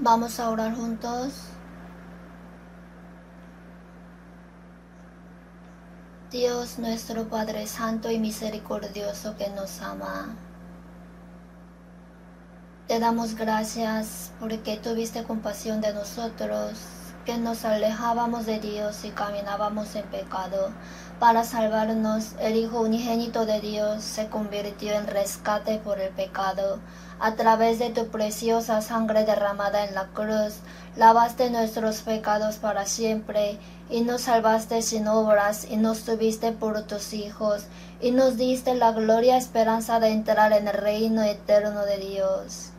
Vamos a orar juntos. Dios nuestro Padre Santo y misericordioso que nos ama, te damos gracias porque tuviste compasión de nosotros, que nos alejábamos de Dios y caminábamos en pecado. Para salvarnos, el Hijo unigénito de Dios se convirtió en rescate por el pecado. A través de tu preciosa sangre derramada en la cruz, lavaste nuestros pecados para siempre, y nos salvaste sin obras, y nos tuviste por tus hijos, y nos diste la gloria esperanza de entrar en el reino eterno de Dios.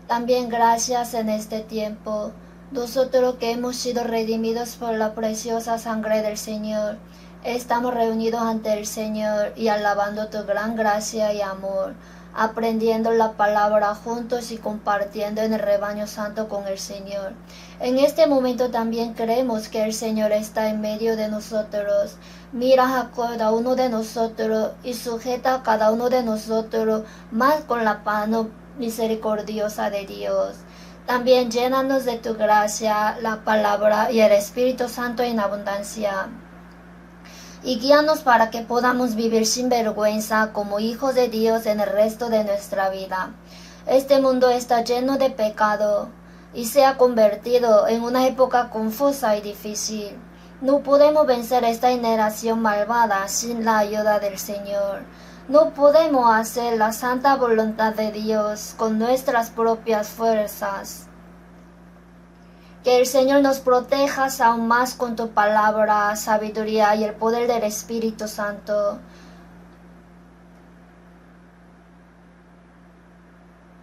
También gracias en este tiempo, nosotros que hemos sido redimidos por la preciosa sangre del Señor, estamos reunidos ante el Señor y alabando tu gran gracia y amor, aprendiendo la palabra juntos y compartiendo en el rebaño santo con el Señor. En este momento también creemos que el Señor está en medio de nosotros. Mira a cada uno de nosotros y sujeta a cada uno de nosotros más con la mano misericordiosa de Dios. También llénanos de tu gracia, la palabra y el Espíritu Santo en abundancia. Y guíanos para que podamos vivir sin vergüenza como hijos de Dios en el resto de nuestra vida. Este mundo está lleno de pecado y se ha convertido en una época confusa y difícil. No podemos vencer esta generación malvada sin la ayuda del Señor. No podemos hacer la santa voluntad de Dios con nuestras propias fuerzas. Que el Señor nos proteja aún más con tu palabra, sabiduría y el poder del Espíritu Santo.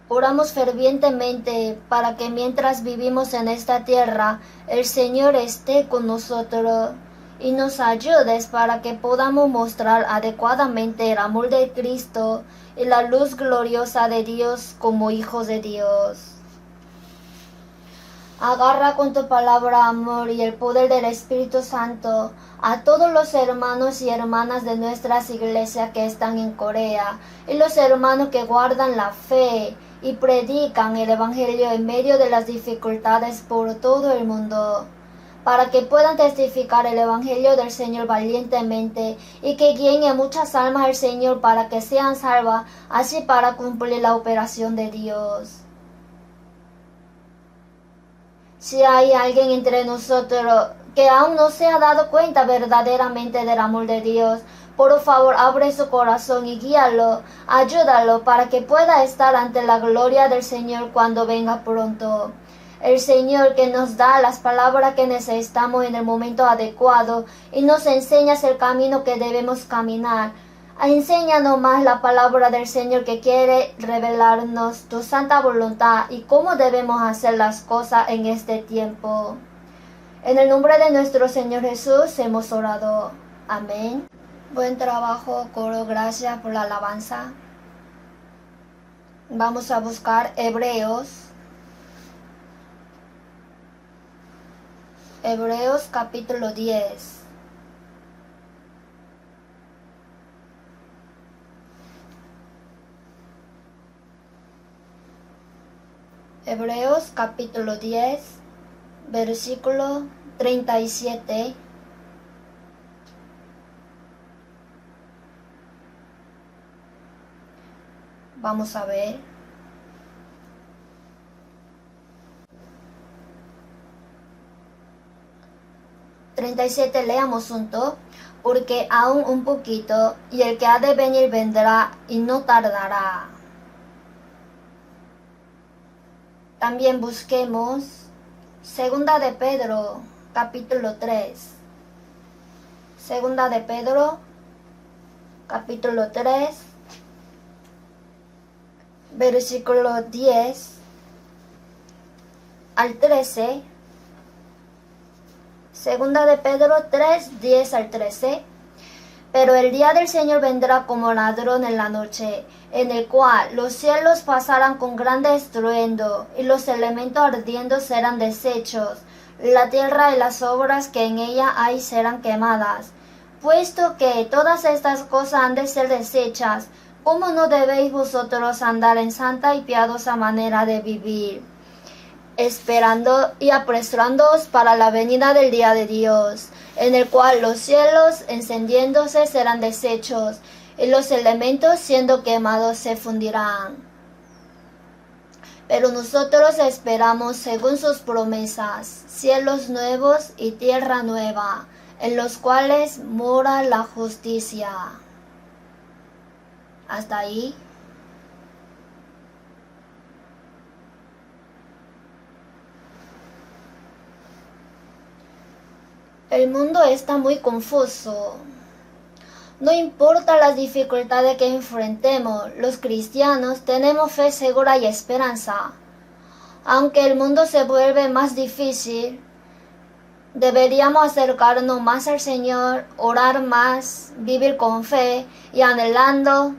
Oramos fervientemente para que mientras vivimos en esta tierra, el Señor esté con nosotros y nos ayudes para que podamos mostrar adecuadamente el amor de Cristo y la luz gloriosa de Dios como hijos de Dios. Agarra con tu palabra amor y el poder del Espíritu Santo a todos los hermanos y hermanas de nuestras iglesias que están en Corea y los hermanos que guardan la fe y predican el Evangelio en medio de las dificultades por todo el mundo, para que puedan testificar el Evangelio del Señor valientemente y que guíen a muchas almas al Señor para que sean salvas, así para cumplir la operación de Dios. Si hay alguien entre nosotros que aún no se ha dado cuenta verdaderamente del amor de Dios, por favor abre su corazón y guíalo, ayúdalo para que pueda estar ante la gloria del Señor cuando venga pronto. El Señor que nos da las palabras que necesitamos en el momento adecuado y nos enseña el camino que debemos caminar. Enséñanos más la palabra del Señor que quiere revelarnos tu santa voluntad y cómo debemos hacer las cosas en este tiempo. En el nombre de nuestro Señor Jesús hemos orado. Amén. Buen trabajo, coro. Gracias por la alabanza. Vamos a buscar Hebreos. Hebreos capítulo 10. Hebreos capítulo 10, versículo 37. Vamos a ver. Leamos juntos. Porque aún un poquito, y el que ha de venir vendrá y no tardará. También busquemos Segunda de Pedro, capítulo 3. Segunda de Pedro, capítulo 3, versículo 10 al 13. Segunda de Pedro 3, 10 al 13. Pero el día del Señor vendrá como ladrón en la noche, en el cual los cielos pasarán con grande estruendo, y los elementos ardiendo serán deshechos, la tierra y las obras que en ella hay serán quemadas. Puesto que todas estas cosas han de ser deshechas, ¿cómo no debéis vosotros andar en santa y piadosa manera de vivir? esperando y apresurándoos para la venida del día de Dios, en el cual los cielos encendiéndose serán deshechos, y los elementos siendo quemados se fundirán. Pero nosotros esperamos según sus promesas, cielos nuevos y tierra nueva, en los cuales mora la justicia. Hasta ahí. El mundo está muy confuso. No importa las dificultades que enfrentemos, los cristianos tenemos fe segura y esperanza. Aunque el mundo se vuelve más difícil, deberíamos acercarnos más al Señor, orar más, vivir con fe y anhelando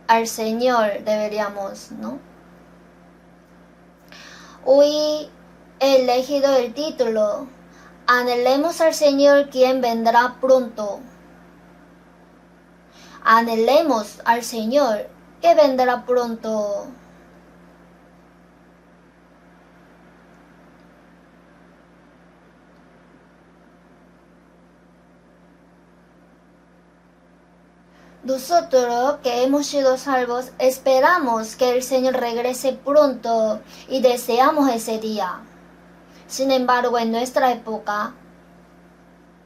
al Señor deberíamos, ¿no? Hoy he elegido el título: Anhelemos al Señor, quien vendrá pronto. Anhelemos al Señor, que vendrá pronto. Nosotros que hemos sido salvos esperamos que el Señor regrese pronto y deseamos ese día. Sin embargo, en nuestra época,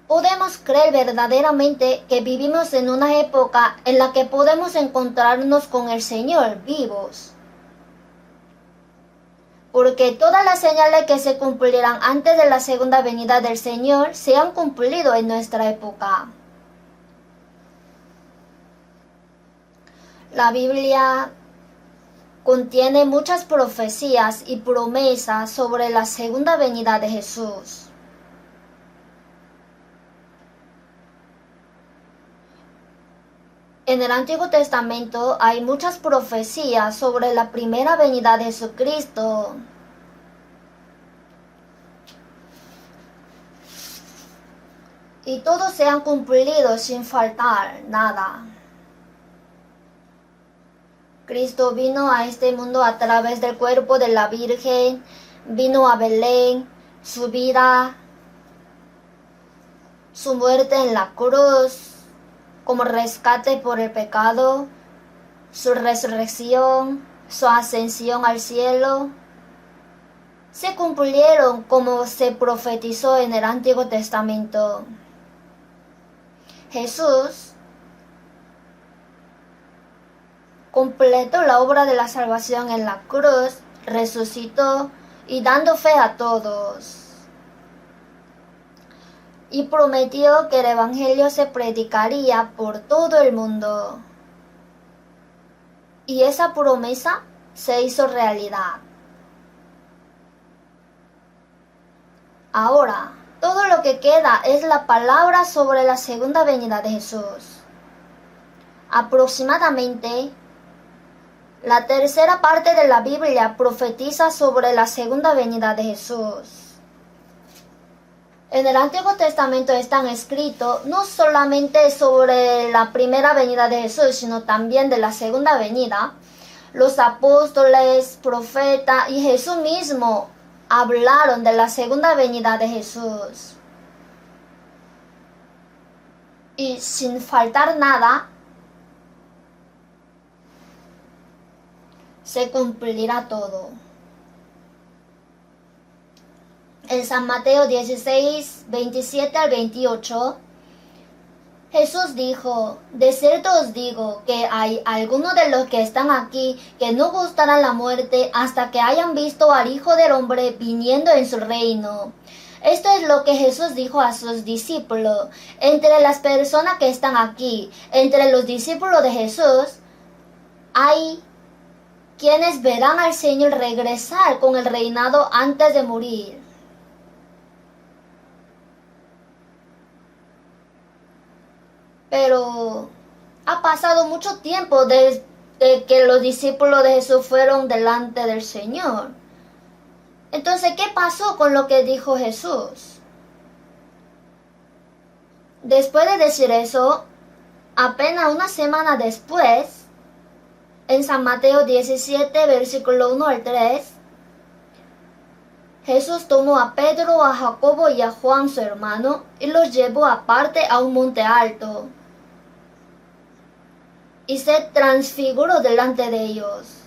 podemos creer verdaderamente que vivimos en una época en la que podemos encontrarnos con el Señor vivos. Porque todas las señales que se cumplirán antes de la segunda venida del Señor se han cumplido en nuestra época. La Biblia contiene muchas profecías y promesas sobre la segunda venida de Jesús. En el Antiguo Testamento hay muchas profecías sobre la primera venida de Jesucristo. Y todos se han cumplido sin faltar nada. Cristo vino a este mundo a través del cuerpo de la Virgen, vino a Belén, su vida, su muerte en la cruz como rescate por el pecado, su resurrección, su ascensión al cielo, se cumplieron como se profetizó en el Antiguo Testamento. Jesús completó la obra de la salvación en la cruz, resucitó y dando fe a todos. Y prometió que el Evangelio se predicaría por todo el mundo. Y esa promesa se hizo realidad. Ahora, todo lo que queda es la palabra sobre la segunda venida de Jesús. Aproximadamente, la tercera parte de la Biblia profetiza sobre la segunda venida de Jesús. En el Antiguo Testamento están escritos no solamente sobre la primera venida de Jesús, sino también de la segunda venida. Los apóstoles, profetas y Jesús mismo hablaron de la segunda venida de Jesús. Y sin faltar nada, se cumplirá todo. En San Mateo 16, 27 al 28, Jesús dijo: de cierto os digo que hay algunos de los que están aquí que no gustarán la muerte hasta que hayan visto al Hijo del Hombre viniendo en su reino. Esto es lo que Jesús dijo a sus discípulos. Entre las personas que están aquí, entre los discípulos de Jesús, hay quienes verán al Señor regresar con el reinado antes de morir. Pero ha pasado mucho tiempo desde que los discípulos de Jesús fueron delante del Señor. Entonces, ¿qué pasó con lo que dijo Jesús? Después de decir eso, apenas una semana después, en San Mateo 17, versículo 1 al 3, Jesús tomó a Pedro, a Jacobo y a Juan su hermano y los llevó aparte a un monte alto y se transfiguró delante de ellos.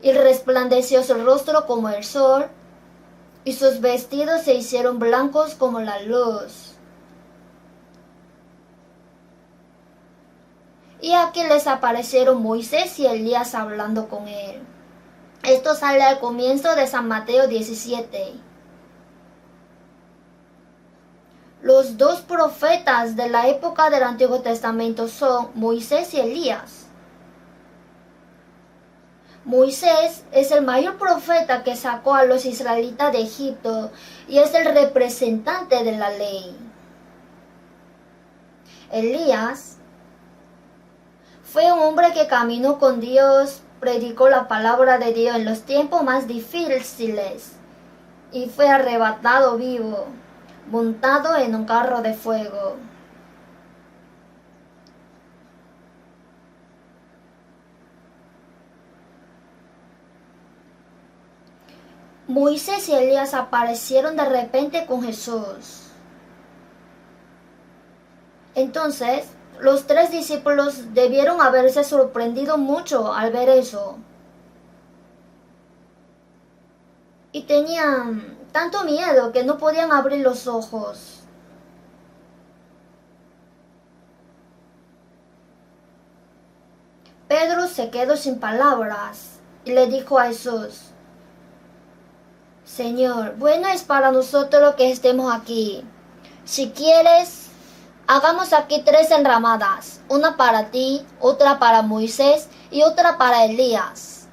Y resplandeció su rostro como el sol y sus vestidos se hicieron blancos como la luz. Y aquí les aparecieron Moisés y Elías hablando con él. Esto sale al comienzo de San Mateo 17. Los dos profetas de la época del Antiguo Testamento son Moisés y Elías. Moisés es el mayor profeta que sacó a los israelitas de Egipto y es el representante de la ley. Elías fue un hombre que caminó con Dios, predicó la palabra de Dios en los tiempos más difíciles y fue arrebatado vivo, montado en un carro de fuego. Moisés y Elías aparecieron de repente con Jesús. Entonces, los tres discípulos debieron haberse sorprendido mucho al ver eso. Y tenían tanto miedo que no podían abrir los ojos. Pedro se quedó sin palabras y le dijo a Jesús: Señor, bueno es para nosotros que estemos aquí. Si quieres, hagamos aquí 3 enramadas, una para ti, otra para Moisés y otra para Elías.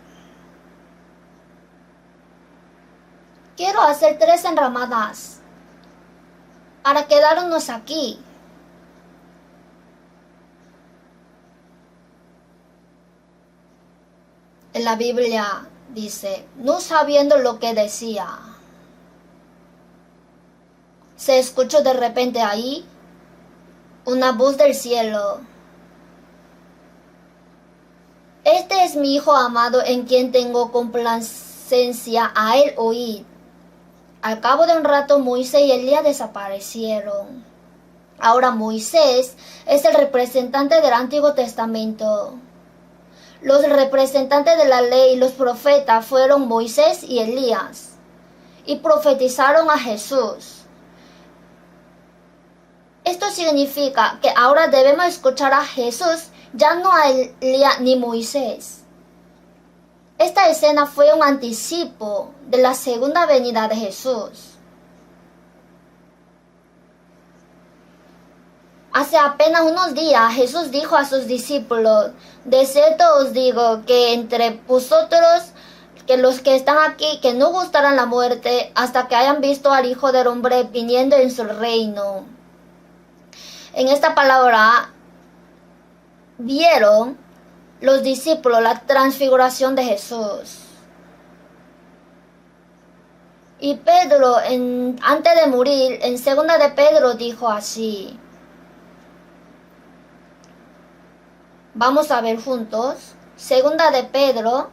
Quiero hacer 3 enramadas para quedarnos aquí. En la Biblia dice, no sabiendo lo que decía, se escuchó de repente ahí una voz del cielo: Este es mi Hijo amado en quien tengo complacencia, a él oíd. Al cabo de un rato Moisés y Elías desaparecieron. Ahora Moisés es el representante del Antiguo Testamento. Los representantes de la ley y los profetas fueron Moisés y Elías y profetizaron a Jesús. Esto significa que ahora debemos escuchar a Jesús, ya no a Elías ni Moisés. Esta escena fue un anticipo de la segunda venida de Jesús. Hace apenas unos días Jesús dijo a sus discípulos: de cierto os digo que entre vosotros, que los que están aquí, que no gustarán la muerte hasta que hayan visto al Hijo del Hombre viniendo en su reino. En esta palabra vieron los discípulos la transfiguración de Jesús. Y Pedro, antes de morir, en 2 de Pedro dijo así. Vamos a ver juntos. 2 de Pedro,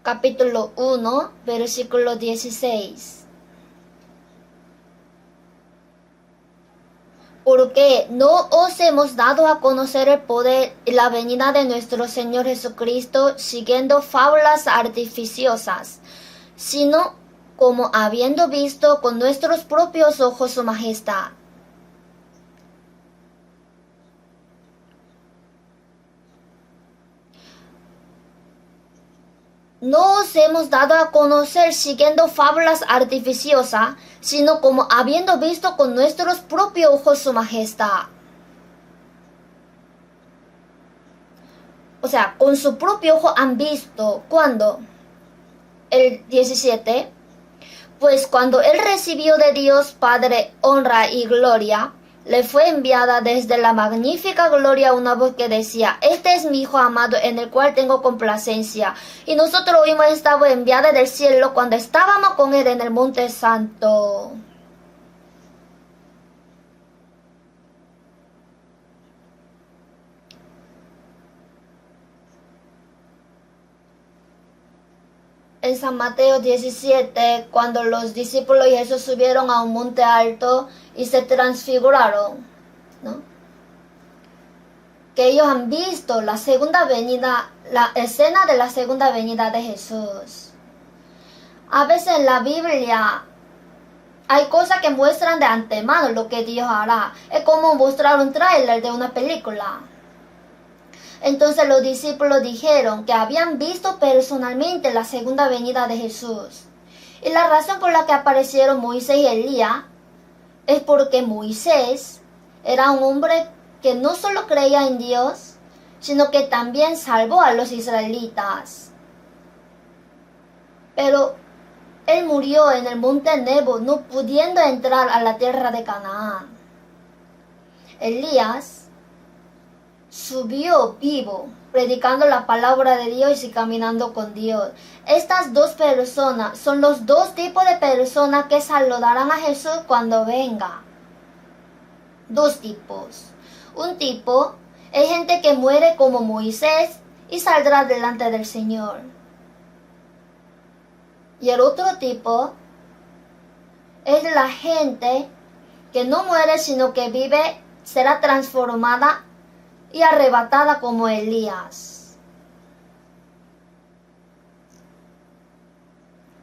capítulo 1, versículo 16. Porque no os hemos dado a conocer el poder y la venida de nuestro Señor Jesucristo siguiendo fábulas artificiosas, sino como habiendo visto con nuestros propios ojos su majestad. No os hemos dado a conocer siguiendo fábulas artificiosas, sino como habiendo visto con nuestros propios ojos su majestad. O sea, con su propio ojo han visto. ¿Cuándo? El 17. Pues cuando él recibió de Dios Padre honra y gloria, le fue enviada desde la magnífica gloria una voz que decía: Este es mi Hijo amado en el cual tengo complacencia. Y nosotros oímos esta voz enviada del cielo cuando estábamos con él en el monte santo. en San Mateo 17, cuando los discípulos y Jesús subieron a un monte alto y se transfiguraron, ¿no? Que ellos han visto la segunda venida, la escena de la segunda venida de Jesús. A veces en la Biblia hay cosas que muestran de antemano lo que Dios hará. Es como mostrar un tráiler de una película. Entonces los discípulos dijeron que habían visto personalmente la segunda venida de Jesús. Y la razón por la que aparecieron Moisés y Elías es porque Moisés era un hombre que no solo creía en Dios, sino que también salvó a los israelitas. Pero él murió en el monte Nebo, no pudiendo entrar a la tierra de Canaán. Elías subió vivo, predicando la palabra de Dios y caminando con Dios. Estas dos personas son los dos tipos de personas que saludarán a Jesús cuando venga. Dos tipos. Un tipo es gente que muere como Moisés y saldrá delante del Señor. Y el otro tipo es la gente que no muere sino que vive, será transformada y arrebatada como Elías.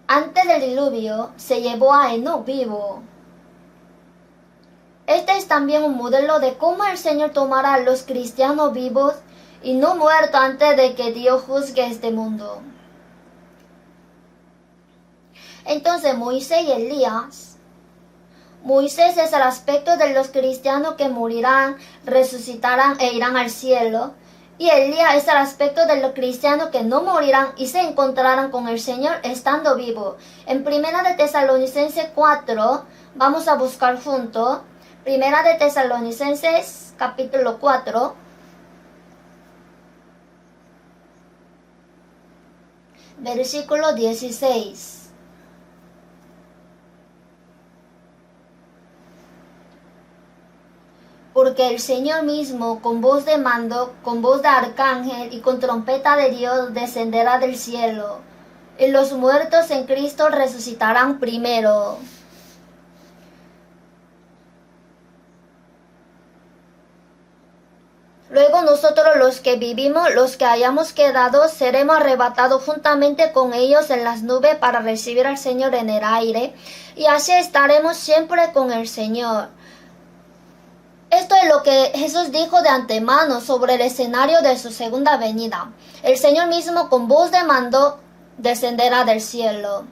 Antes del diluvio se llevó a Enoc vivo. Este es también un modelo de cómo el Señor tomará a los cristianos vivos y no muertos antes de que Dios juzgue este mundo. Entonces Moisés y Elías. Moisés es el aspecto de los cristianos que morirán, resucitarán e irán al cielo. Y Elías es el aspecto de los cristianos que no morirán y se encontrarán con el Señor estando vivos. En Primera de Tesalonicenses 4, vamos a buscar juntos. Primera de Tesalonicenses, capítulo 4. Versículo 16. Porque el Señor mismo, con voz de mando, con voz de arcángel y con trompeta de Dios, descenderá del cielo, y los muertos en Cristo resucitarán primero. Luego nosotros los que vivimos, los que hayamos quedado, seremos arrebatados juntamente con ellos en las nubes para recibir al Señor en el aire, y así estaremos siempre con el Señor. Esto es lo que Jesús dijo de antemano sobre el escenario de su segunda venida. El Señor mismo con voz de mando descenderá del cielo.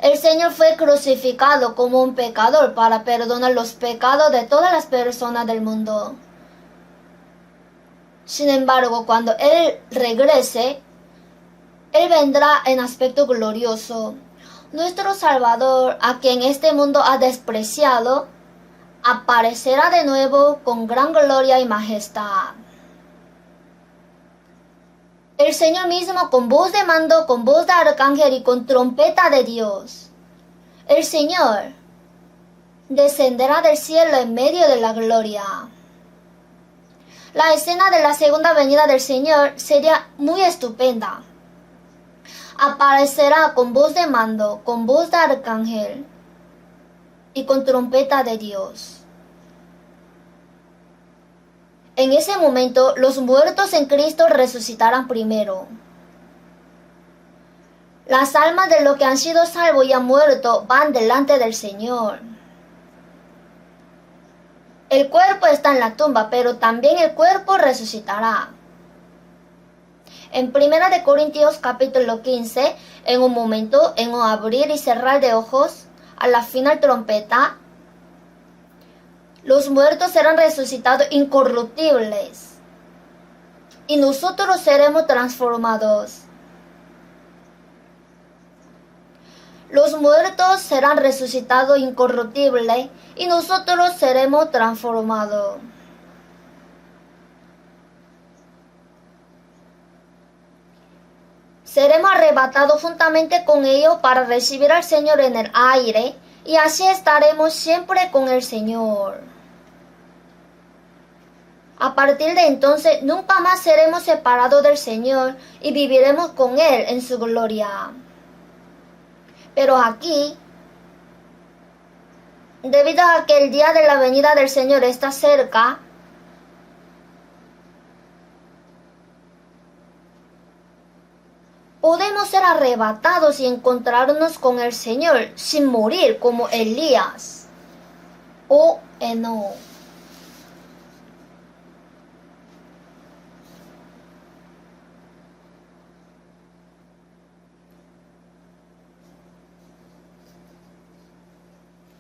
El Señor fue crucificado como un pecador para perdonar los pecados de todas las personas del mundo. Sin embargo, cuando Él regrese, Él vendrá en aspecto glorioso. Nuestro Salvador, a quien este mundo ha despreciado, aparecerá de nuevo con gran gloria y majestad. El Señor mismo con voz de mando, con voz de arcángel y con trompeta de Dios. El Señor descenderá del cielo en medio de la gloria. La escena de la segunda venida del Señor sería muy estupenda. Aparecerá con voz de mando, con voz de arcángel y con trompeta de Dios. En ese momento, los muertos en Cristo resucitarán primero. Las almas de los que han sido salvos y han muerto van delante del Señor. El cuerpo está en la tumba, pero también el cuerpo resucitará. En 1 Corintios capítulo 15, en un momento, en un abrir y cerrar de ojos, a la final trompeta, los muertos serán resucitados incorruptibles y nosotros seremos transformados. Los muertos serán resucitados incorruptibles y nosotros seremos transformados. Seremos arrebatados juntamente con ellos para recibir al Señor en el aire y así estaremos siempre con el Señor. A partir de entonces nunca más seremos separados del Señor y viviremos con Él en su gloria. Pero aquí, debido a que el día de la venida del Señor está cerca, podemos ser arrebatados y encontrarnos con el Señor sin morir como Elías o Enoc.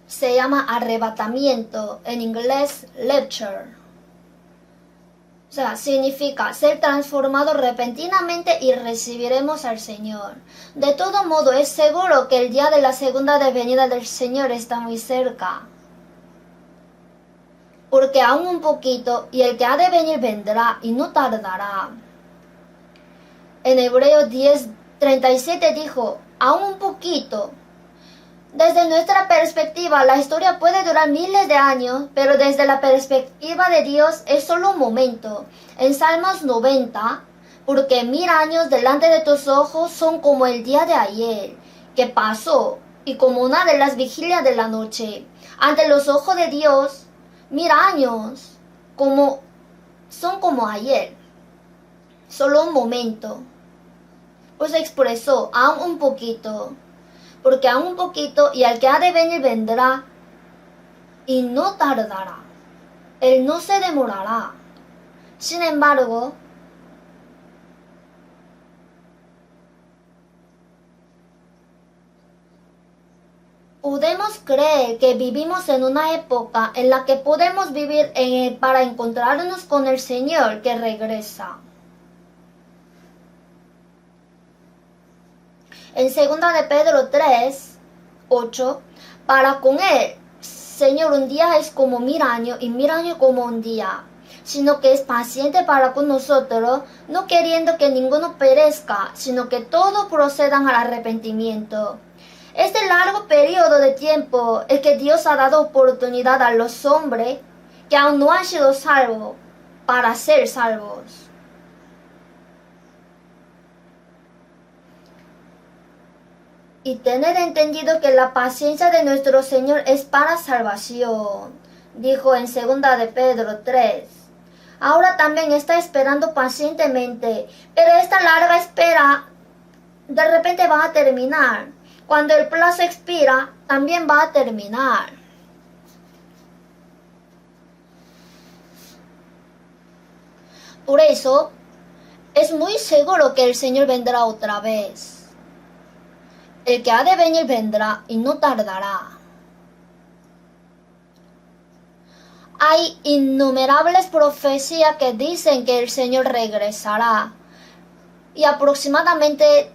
Se llama arrebatamiento, en inglés rapture. O sea, significa ser transformado repentinamente y recibiremos al Señor. De todo modo, es seguro que el día de la segunda venida del Señor está muy cerca. Porque aún un poquito, y el que ha de venir vendrá y no tardará. En Hebreos 10:37 dijo, aún un poquito. Desde nuestra perspectiva, la historia puede durar miles de años, pero desde la perspectiva de Dios es solo un momento. En Salmos 90, porque 1000 años delante de tus ojos son como el día de ayer, que pasó, y como una de las vigilias de la noche. Ante los ojos de Dios, 1000 años son como ayer, solo un momento. Pues expresó, aún un poquito. Porque aún un poquito, y al que ha de venir vendrá, y no tardará. Él no se demorará. Sin embargo, podemos creer que vivimos en una época en la que podemos vivir para encontrarnos con el Señor que regresa. En 2 de Pedro 3:8, para con Él, Señor, un día es como 1000 años y 1000 años como un día, sino que es paciente para con nosotros, no queriendo que ninguno perezca, sino que todos procedan al arrepentimiento. Este largo periodo de tiempo es que Dios ha dado oportunidad a los hombres que aún no han sido salvos para ser salvos. Y tener entendido que la paciencia de nuestro Señor es para salvación, dijo en 2 de Pedro 3. Ahora también está esperando pacientemente, pero esta larga espera de repente va a terminar. Cuando el plazo expira, también va a terminar. Por eso, es muy seguro que el Señor vendrá otra vez. El que ha de venir vendrá y no tardará. Hay innumerables profecías que dicen que el Señor regresará. Y aproximadamente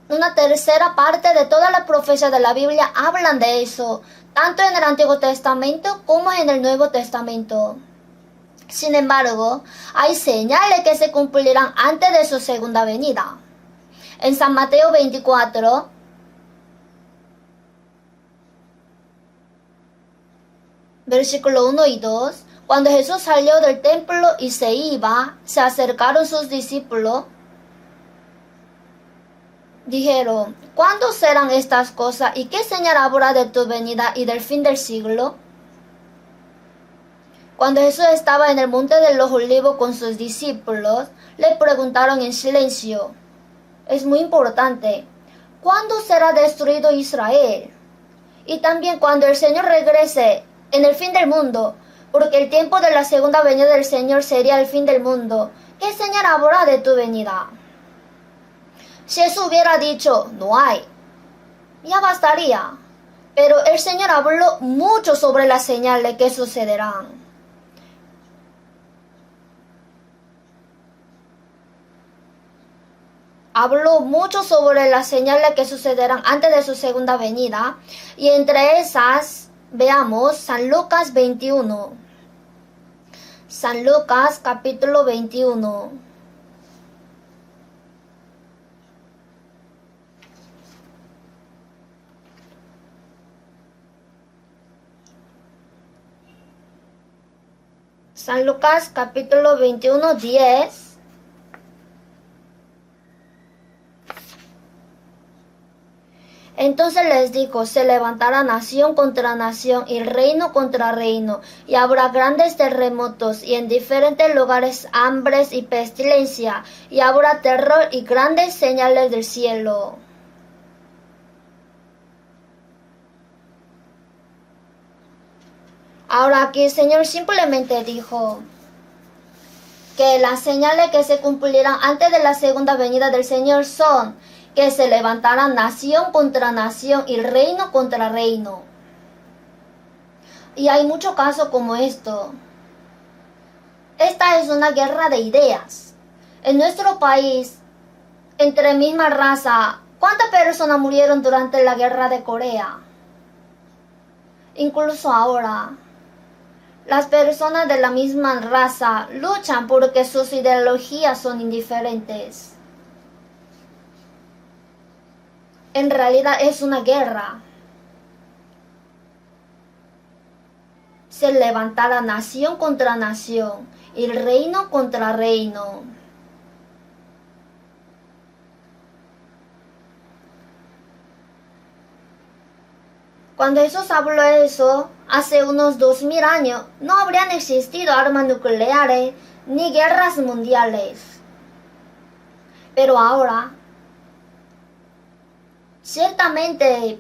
una tercera parte de todas las profecías de la Biblia hablan de eso, tanto en el Antiguo Testamento como en el Nuevo Testamento. Sin embargo, hay señales que se cumplirán antes de su segunda venida. En San Mateo 24, versículo 1 y 2, cuando Jesús salió del templo y se iba, se acercaron sus discípulos. Dijeron, ¿cuándo serán estas cosas y qué señal habrá de tu venida y del fin del siglo? Cuando Jesús estaba en el monte de los olivos con sus discípulos, le preguntaron en silencio. Es muy importante. ¿Cuándo será destruido Israel? Y también cuando el Señor regrese en el fin del mundo, porque el tiempo de la segunda venida del Señor sería el fin del mundo. ¿Qué señal habrá de tu venida? Si eso hubiera dicho, no hay, ya bastaría. Pero el Señor habló mucho sobre las señales que sucederán. Habló mucho sobre las señales que sucederán antes de su segunda venida. Y entre esas, veamos San Lucas 21. San Lucas capítulo 21. San Lucas capítulo 21, 10. Entonces les dijo, se levantará nación contra nación y reino contra reino, y habrá grandes terremotos, y en diferentes lugares hambres y pestilencia, y habrá terror y grandes señales del cielo. Ahora aquí el Señor simplemente dijo que las señales que se cumplirán antes de la segunda venida del Señor son que se levantará nación contra nación y reino contra reino. Y hay muchos casos como esto. Esta es una guerra de ideas. En nuestro país, entre misma raza, ¿cuántas personas murieron durante la guerra de Corea? Incluso ahora, las personas de la misma raza luchan porque sus ideologías son indiferentes. En realidad es una guerra. Se levantará nación contra nación y reino contra reino. Cuando Jesús habló eso, hace unos 2000 años, no habrían existido armas nucleares ni guerras mundiales. Pero ahora, ciertamente,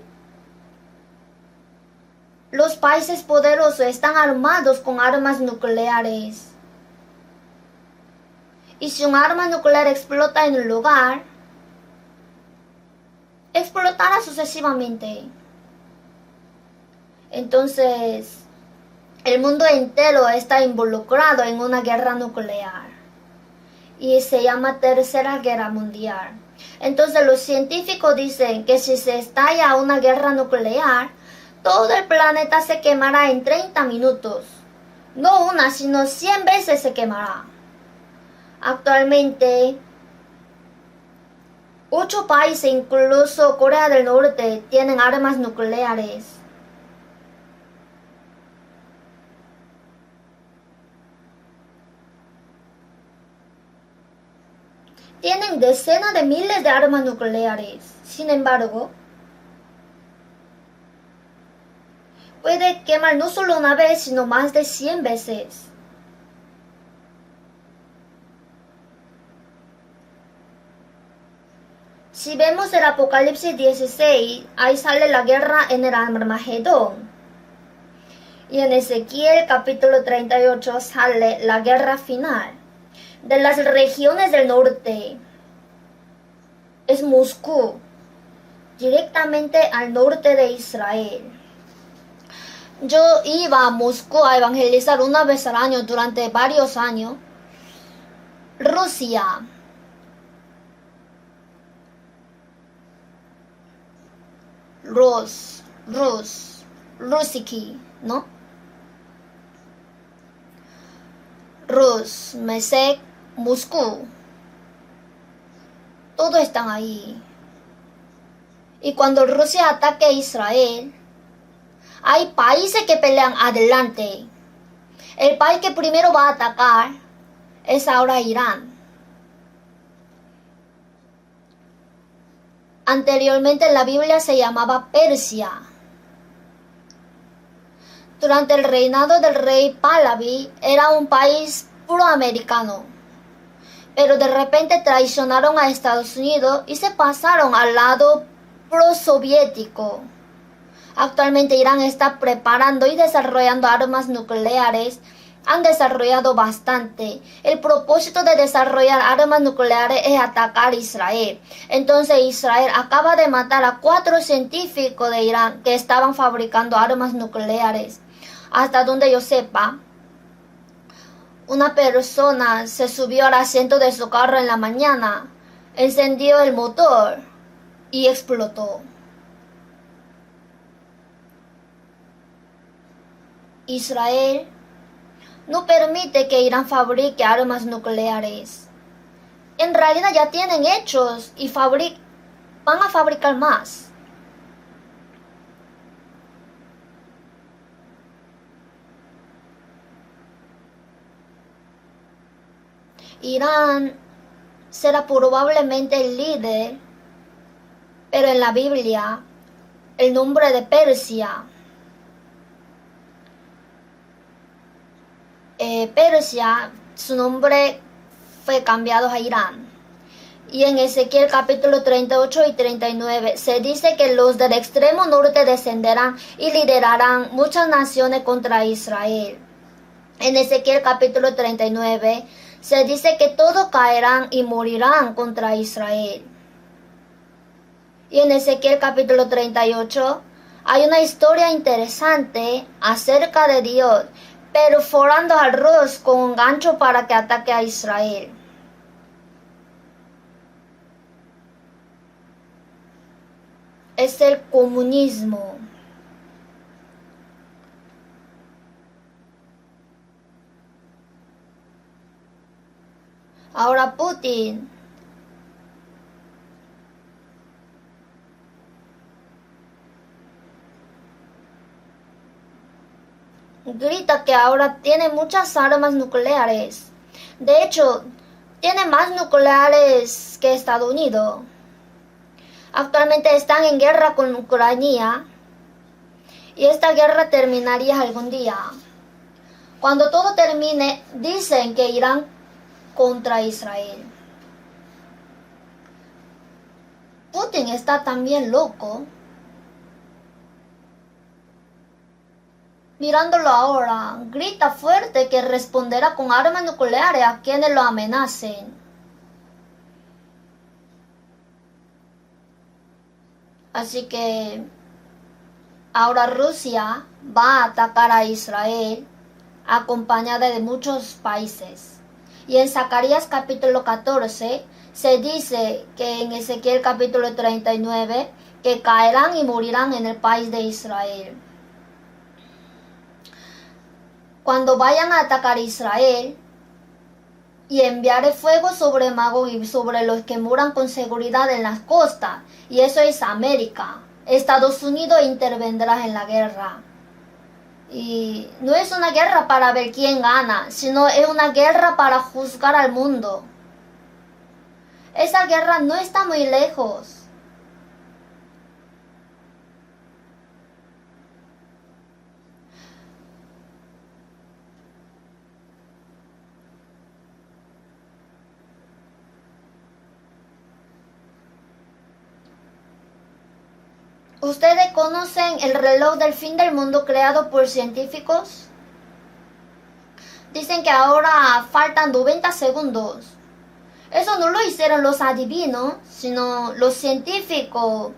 los países poderosos están armados con armas nucleares. Y si un arma nuclear explota en un lugar, explotará sucesivamente. Entonces, el mundo entero está involucrado en una guerra nuclear. Y se llama Tercera Guerra Mundial. Entonces, los científicos dicen que si se estalla una guerra nuclear, todo el planeta se quemará en 30 minutos. No una, sino 100 veces se quemará. Actualmente, 8 países, incluso Corea del Norte, tienen armas nucleares. Tienen decenas de miles de armas nucleares. Sin embargo, puede quemar no solo una vez, sino más de 100 veces. Si vemos el Apocalipsis 16, ahí sale la guerra en el Armagedón. Y en Ezequiel capítulo 38 sale la guerra final. De las regiones del norte es Moscú, directamente al norte de Israel. Yo iba a Moscú a evangelizar una vez al año durante varios años. Rusia. Rusiki, ¿no? Rus, Mesec, Moscú. Todos están ahí. Y cuando Rusia ataque a Israel, hay países que pelean adelante. El país que primero va a atacar es ahora Irán. Anteriormente en la Biblia se llamaba Persia. Durante el reinado del rey Pahlavi era un país proamericano. Pero de repente traicionaron a Estados Unidos y se pasaron al lado prosoviético. Actualmente Irán está preparando y desarrollando armas nucleares. Han desarrollado bastante. El propósito de desarrollar armas nucleares es atacar a Israel. Entonces Israel acaba de matar a 4 científicos de Irán que estaban fabricando armas nucleares. Hasta donde yo sepa, una persona se subió al asiento de su carro en la mañana, encendió el motor y explotó. Israel no permite que Irán fabrique armas nucleares. En realidad ya tienen hechos y van a fabricar más. Irán será probablemente el líder, pero en la Biblia el nombre de Persia. Persia, su nombre fue cambiado a Irán. Y en Ezequiel capítulo 38 y 39 se dice que los del extremo norte descenderán y liderarán muchas naciones contra Israel. En Ezequiel capítulo 39 se dice que todos caerán y morirán contra Israel. Y en Ezequiel capítulo 38 hay una historia interesante acerca de Dios perforando arroz con un gancho para que ataque a Israel. Es el comunismo. Ahora Putin grita que ahora tiene muchas armas nucleares. De hecho, tiene más nucleares que Estados Unidos. Actualmente están en guerra con Ucrania y esta guerra terminaría algún día. Cuando todo termine, dicen que irán contra Israel. Putin está también loco. Mirándolo ahora, grita fuerte que responderá con armas nucleares a quienes lo amenacen. Así que ahora Rusia va a atacar a Israel acompañada de muchos países. Y en Zacarías capítulo 14 se dice que en Ezequiel capítulo 39 que caerán y morirán en el país de Israel. Cuando vayan a atacar a Israel y enviaré fuego sobre Magog y sobre los que moran con seguridad en las costas, y eso es América. Estados Unidos intervendrá en la guerra. Y no es una guerra para ver quién gana, sino es una guerra para juzgar al mundo. Esa guerra no está muy lejos. ¿Ustedes conocen el reloj del fin del mundo creado por científicos? Dicen que ahora faltan 90 segundos. Eso no lo hicieron los adivinos, sino los científicos,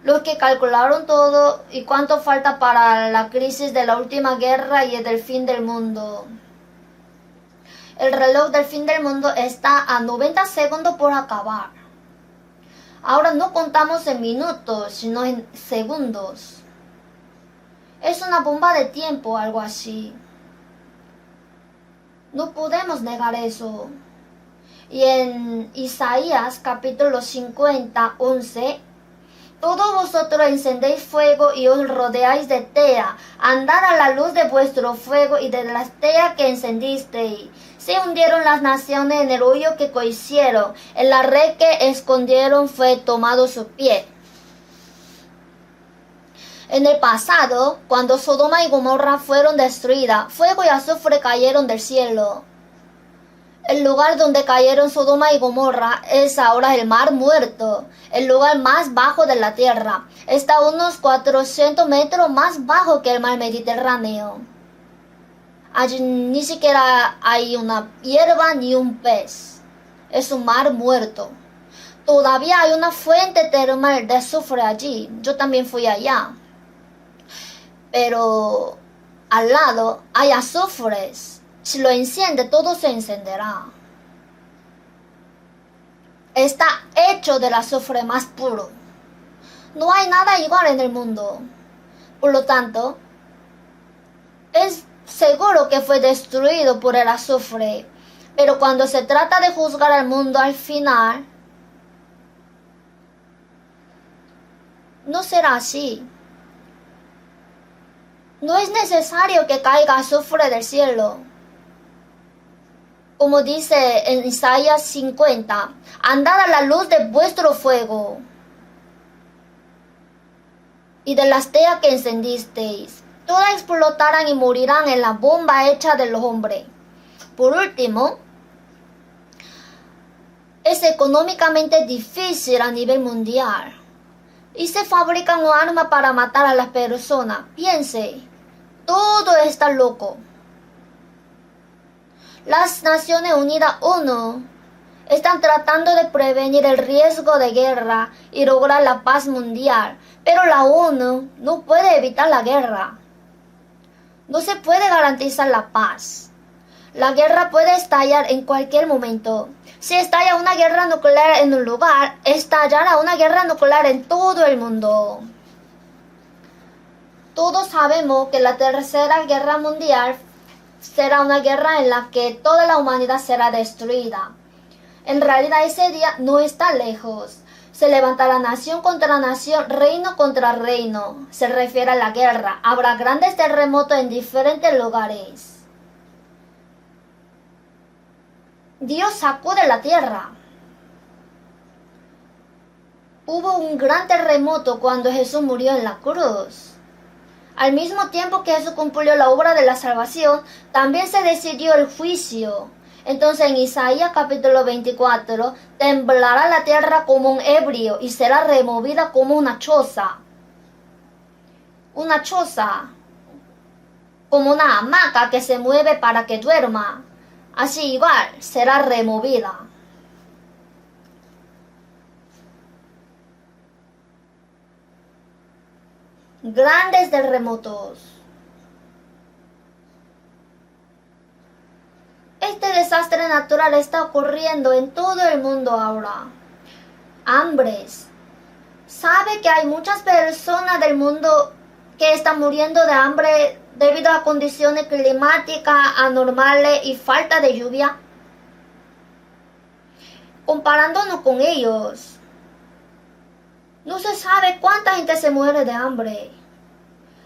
los que calcularon todo y cuánto falta para la crisis de la última guerra y el del fin del mundo. El reloj del fin del mundo está a 90 segundos por acabar. Ahora no contamos en minutos, sino en segundos. Es una bomba de tiempo, algo así. No podemos negar eso. Y en Isaías capítulo 50, 11, todos vosotros encendéis fuego y os rodeáis de tea. Andad a la luz de vuestro fuego y de las teas que encendisteis. Se hundieron las naciones en el hoyo que cohicieron. En la red que escondieron fue tomado su pie. En el pasado, cuando Sodoma y Gomorra fueron destruidas, fuego y azufre cayeron del cielo. El lugar donde cayeron Sodoma y Gomorra es ahora el Mar Muerto, el lugar más bajo de la tierra. Está a unos 400 metros más bajo que el mar Mediterráneo. Allí ni siquiera hay una hierba ni un pez. Es un mar muerto. Todavía hay una fuente termal de azufre allí. Yo también fui allá. Pero al lado hay azufres. Si lo enciende, todo se encenderá. Está hecho del azufre más puro. No hay nada igual en el mundo. Por lo tanto, es seguro que fue destruido por el azufre. Pero cuando se trata de juzgar al mundo al final, no será así. No es necesario que caiga azufre del cielo. Como dice en Isaías 50, andad a la luz de vuestro fuego. y de las teas que encendisteis. Todas explotarán y morirán en la bomba hecha del hombre. Por último, es económicamente difícil a nivel mundial. Y se fabrican un arma para matar a las personas. Piense, todo está loco. Las Naciones Unidas, ONU, están tratando de prevenir el riesgo de guerra y lograr la paz mundial. Pero la ONU no puede evitar la guerra. No se puede garantizar la paz. La guerra puede estallar en cualquier momento. Si estalla una guerra nuclear en un lugar, estallará una guerra nuclear en todo el mundo. Todos sabemos que la Tercera Guerra Mundial será una guerra en la que toda la humanidad será destruida. En realidad ese día no está lejos. Se levantará nación contra nación, reino contra reino. Se refiere a la guerra. Habrá grandes terremotos en diferentes lugares. Dios sacude la tierra. Hubo un gran terremoto cuando Jesús murió en la cruz. Al mismo tiempo que Jesús cumplió la obra de la salvación, también se decidió el juicio. Entonces en Isaías capítulo 24, temblará la tierra como un ebrio y será removida como una choza. Una choza, como una hamaca que se mueve para que duerma. Así igual será removida. Grandes terremotos. Este desastre natural está ocurriendo en todo el mundo ahora. Hambres. ¿Sabe que hay muchas personas del mundo que están muriendo de hambre debido a condiciones climáticas anormales y falta de lluvia? Comparándonos con ellos, no se sabe cuánta gente se muere de hambre.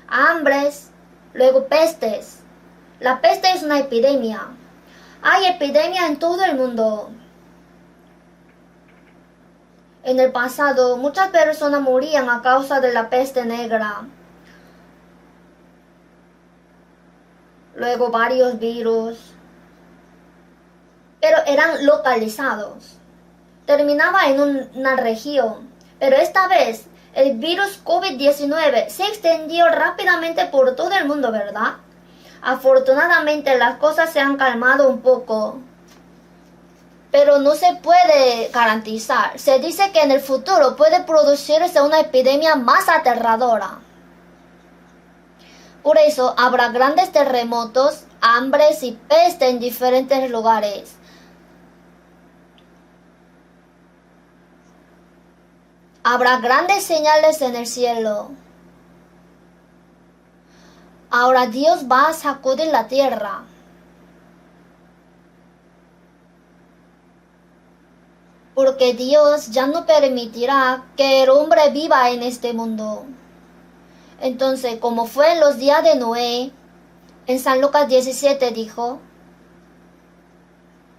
Hambres, luego pestes. La peste es una epidemia. Hay epidemias en todo el mundo. En el pasado, muchas personas morían a causa de la peste negra. Luego varios virus, pero eran localizados. Terminaba en una región, pero esta vez el virus COVID-19 se extendió rápidamente por todo el mundo, ¿verdad? Afortunadamente las cosas se han calmado un poco, pero no se puede garantizar. Se dice que en el futuro puede producirse una epidemia más aterradora. Por eso habrá grandes terremotos, hambres y peste en diferentes lugares. Habrá grandes señales en el cielo. Ahora Dios va a sacudir la tierra. Porque Dios ya no permitirá que el hombre viva en este mundo. Entonces, como fue en los días de Noé, en San Lucas 17 dijo,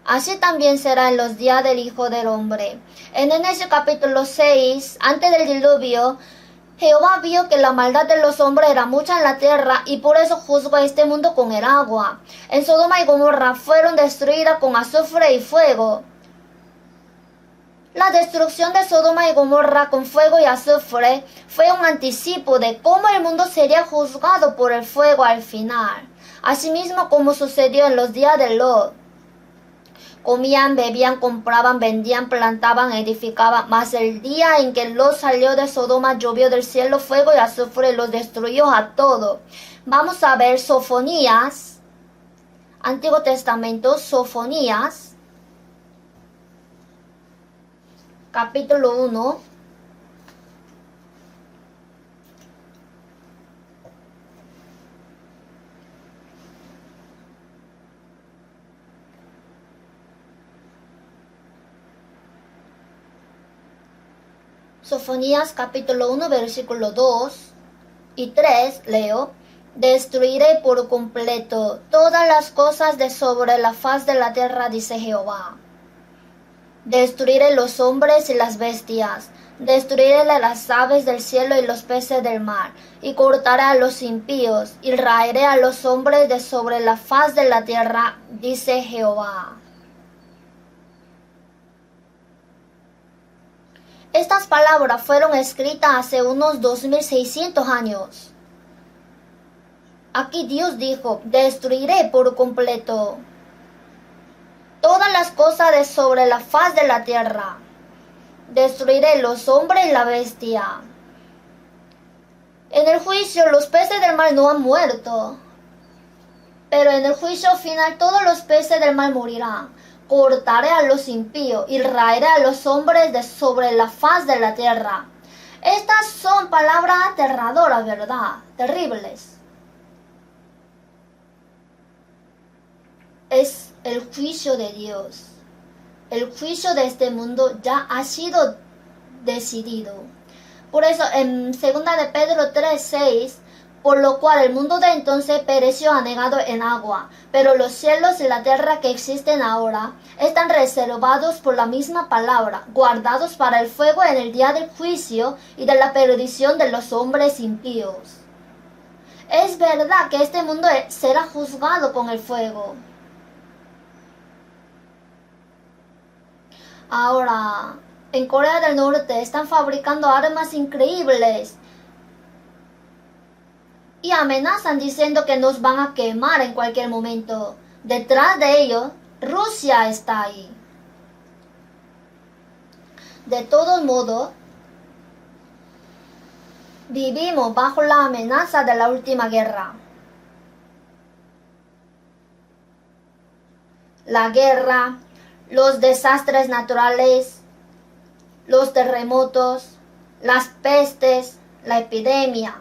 así también será en los días del Hijo del Hombre. En Génesis capítulo 6, antes del diluvio, Jehová vio que la maldad de los hombres era mucha en la tierra y por eso juzgó a este mundo con el agua. En Sodoma y Gomorra fueron destruidas con azufre y fuego. La destrucción de Sodoma y Gomorra con fuego y azufre fue un anticipo de cómo el mundo sería juzgado por el fuego al final. Asimismo como sucedió en los días de Lot. Comían, bebían, compraban, vendían, plantaban, edificaban. Mas el día en que Lot salió de Sodoma llovió del cielo fuego y azufre y los destruyó a todos. Vamos a ver Sofonías, Antiguo Testamento, Sofonías, capítulo 1. Sofonías capítulo 1 versículo 2 y 3 leo. Destruiré por completo todas las cosas de sobre la faz de la tierra, dice Jehová. Destruiré los hombres y las bestias, Destruiré las aves del cielo y los peces del mar, y cortaré a los impíos, y raeré a los hombres de sobre la faz de la tierra, dice Jehová. Estas palabras fueron escritas hace unos 2600 años. Aquí Dios dijo, destruiré por completo todas las cosas de sobre la faz de la tierra. Destruiré los hombres y la bestia. En el juicio los peces del mar no han muerto, pero en el juicio final todos los peces del mar morirán. Cortaré a los impíos y raeré a los hombres de sobre la faz de la tierra. Estas son palabras aterradoras, ¿verdad? Terribles. Es el juicio de Dios. El juicio de este mundo ya ha sido decidido. Por eso en 2 de Pedro 3:6, por lo cual el mundo de entonces pereció anegado en agua, pero los cielos y la tierra que existen ahora están reservados por la misma palabra, guardados para el fuego en el día del juicio y de la perdición de los hombres impíos. Es verdad que este mundo será juzgado con el fuego. Ahora, en Corea del Norte están fabricando armas increíbles y amenazan diciendo que nos van a quemar en cualquier momento. Detrás de ellos, Rusia está ahí. De todos modos, vivimos bajo la amenaza de la última guerra. La guerra, los desastres naturales, los terremotos, las pestes, la epidemia.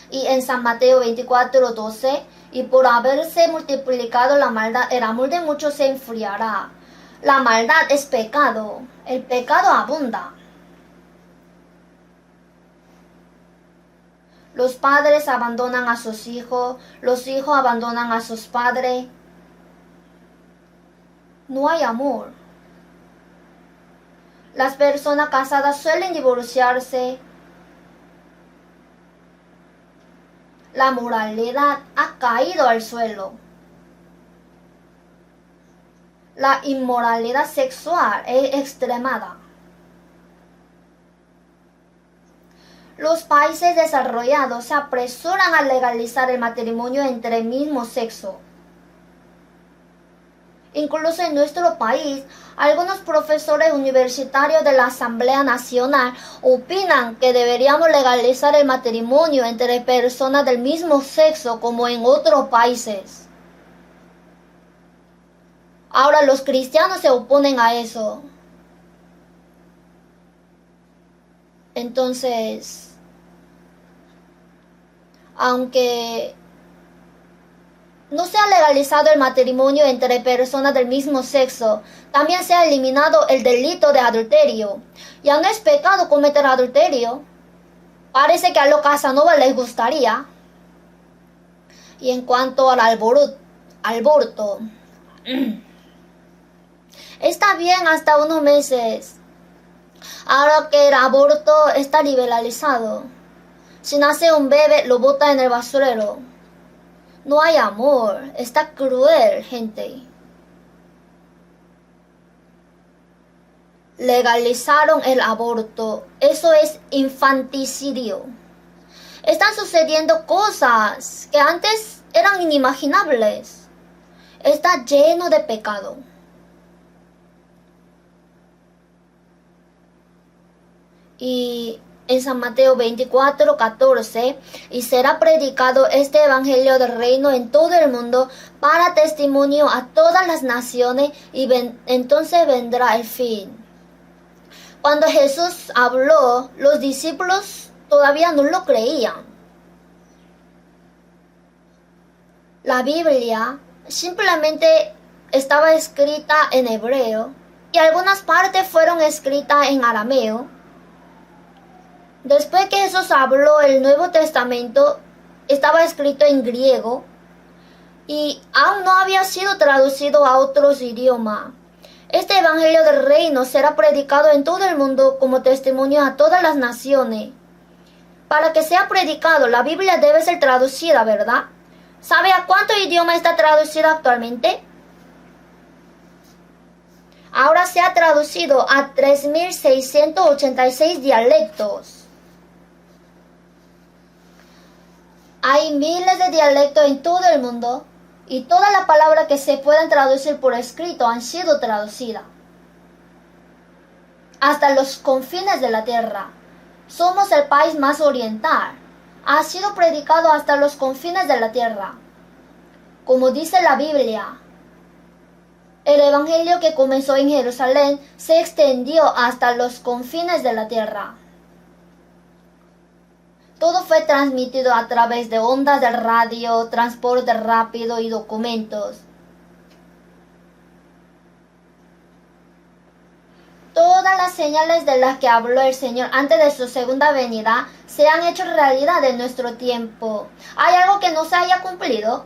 Y en San Mateo 24:12, y por haberse multiplicado la maldad, el amor de muchos se enfriará. La maldad es pecado, el pecado abunda. Los padres abandonan a sus hijos, los hijos abandonan a sus padres. No hay amor. Las personas casadas suelen divorciarse. La moralidad ha caído al suelo. La inmoralidad sexual es extremada. Los países desarrollados se apresuran a legalizar el matrimonio entre el mismo sexo. Incluso en nuestro país, algunos profesores universitarios de la Asamblea Nacional opinan que deberíamos legalizar el matrimonio entre personas del mismo sexo como en otros países. Ahora los cristianos se oponen a eso. Entonces, aunque no se ha legalizado el matrimonio entre personas del mismo sexo, también se ha eliminado el delito de adulterio. Ya no es pecado cometer adulterio. Parece que a los Casanova les gustaría. Y en cuanto al aborto, está bien hasta unos meses. Ahora que el aborto está liberalizado, si nace un bebé lo bota en el basurero. No hay amor, está cruel, gente. Legalizaron el aborto, eso es infanticidio. Están sucediendo cosas que antes eran inimaginables. Está lleno de pecado. Y en San Mateo 24:14, y será predicado este evangelio del reino en todo el mundo para testimonio a todas las naciones, y entonces vendrá el fin. Cuando Jesús habló, los discípulos todavía no lo creían. La Biblia simplemente estaba escrita en hebreo y algunas partes fueron escritas en arameo. Después que Jesús habló, el Nuevo Testamento estaba escrito en griego y aún no había sido traducido a otros idiomas. Este evangelio del reino será predicado en todo el mundo como testimonio a todas las naciones. Para que sea predicado, la Biblia debe ser traducida, ¿verdad? ¿Sabe a cuánto idioma está traducida actualmente? Ahora se ha traducido a 3.686 dialectos. Hay miles de dialectos en todo el mundo y todas las palabras que se puedan traducir por escrito han sido traducidas hasta los confines de la tierra. Somos el país más oriental. Ha sido predicado hasta los confines de la tierra. Como dice la Biblia, el evangelio que comenzó en Jerusalén se extendió hasta los confines de la tierra. Todo fue transmitido a través de ondas de radio, transporte rápido y documentos. Todas las señales de las que habló el Señor antes de su segunda venida se han hecho realidad en nuestro tiempo. ¿Hay algo que no se haya cumplido?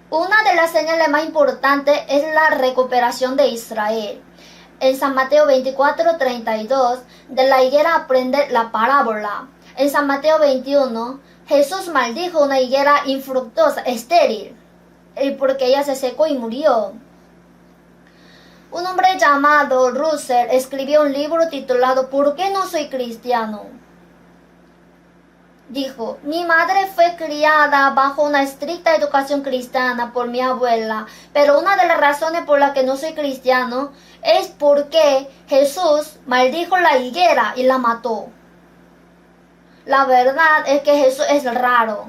Una de las señales más importantes es la recuperación de Israel. En San Mateo 24:32, de la higuera aprende la parábola. En San Mateo 21, Jesús maldijo una higuera infructuosa, estéril, porque ella se secó y murió. Un hombre llamado Russell escribió un libro titulado ¿Por qué no soy cristiano? Dijo, mi madre fue criada bajo una estricta educación cristiana por mi abuela, pero una de las razones por las que no soy cristiano es porque Jesús maldijo la higuera y la mató. La verdad es que Jesús es raro.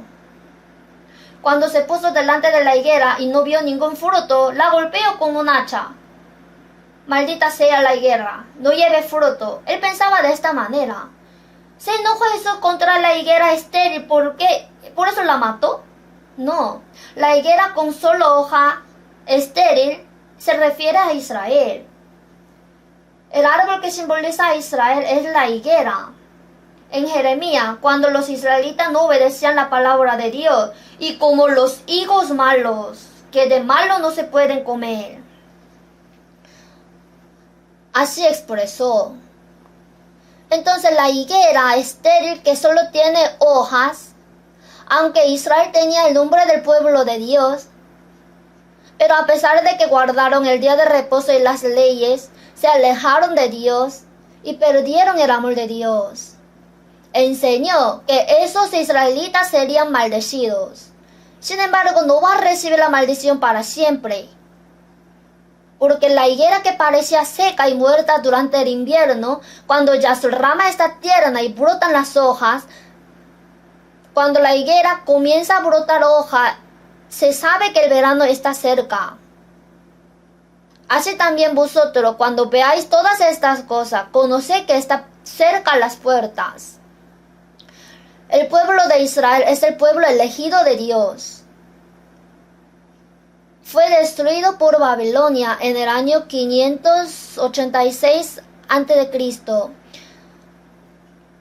Cuando se puso delante de la higuera y no vio ningún fruto, la golpeó con un hacha. Maldita sea la higuera, no lleve fruto. Él pensaba de esta manera. ¿Se enojó Jesús contra la higuera estéril por eso la mató? No, la higuera con solo hoja estéril se refiere a Israel. El árbol que simboliza a Israel es la higuera. En Jeremías, cuando los israelitas no obedecían la palabra de Dios, y como los higos malos, que de malo no se pueden comer. Así expresó. Entonces la higuera estéril que solo tiene hojas, aunque Israel tenía el nombre del pueblo de Dios, pero a pesar de que guardaron el día de reposo y las leyes, se alejaron de Dios y perdieron el amor de Dios. Enseñó que esos israelitas serían maldecidos. Sin embargo, no va a recibir la maldición para siempre. Porque la higuera que parecía seca y muerta durante el invierno, cuando ya su rama está tierna y brotan las hojas, cuando la higuera comienza a brotar hojas, se sabe que el verano está cerca. Así también vosotros, cuando veáis todas estas cosas, conoced que está cerca las puertas. El pueblo de Israel es el pueblo elegido de Dios. Fue destruido por Babilonia en el año 586 a.C.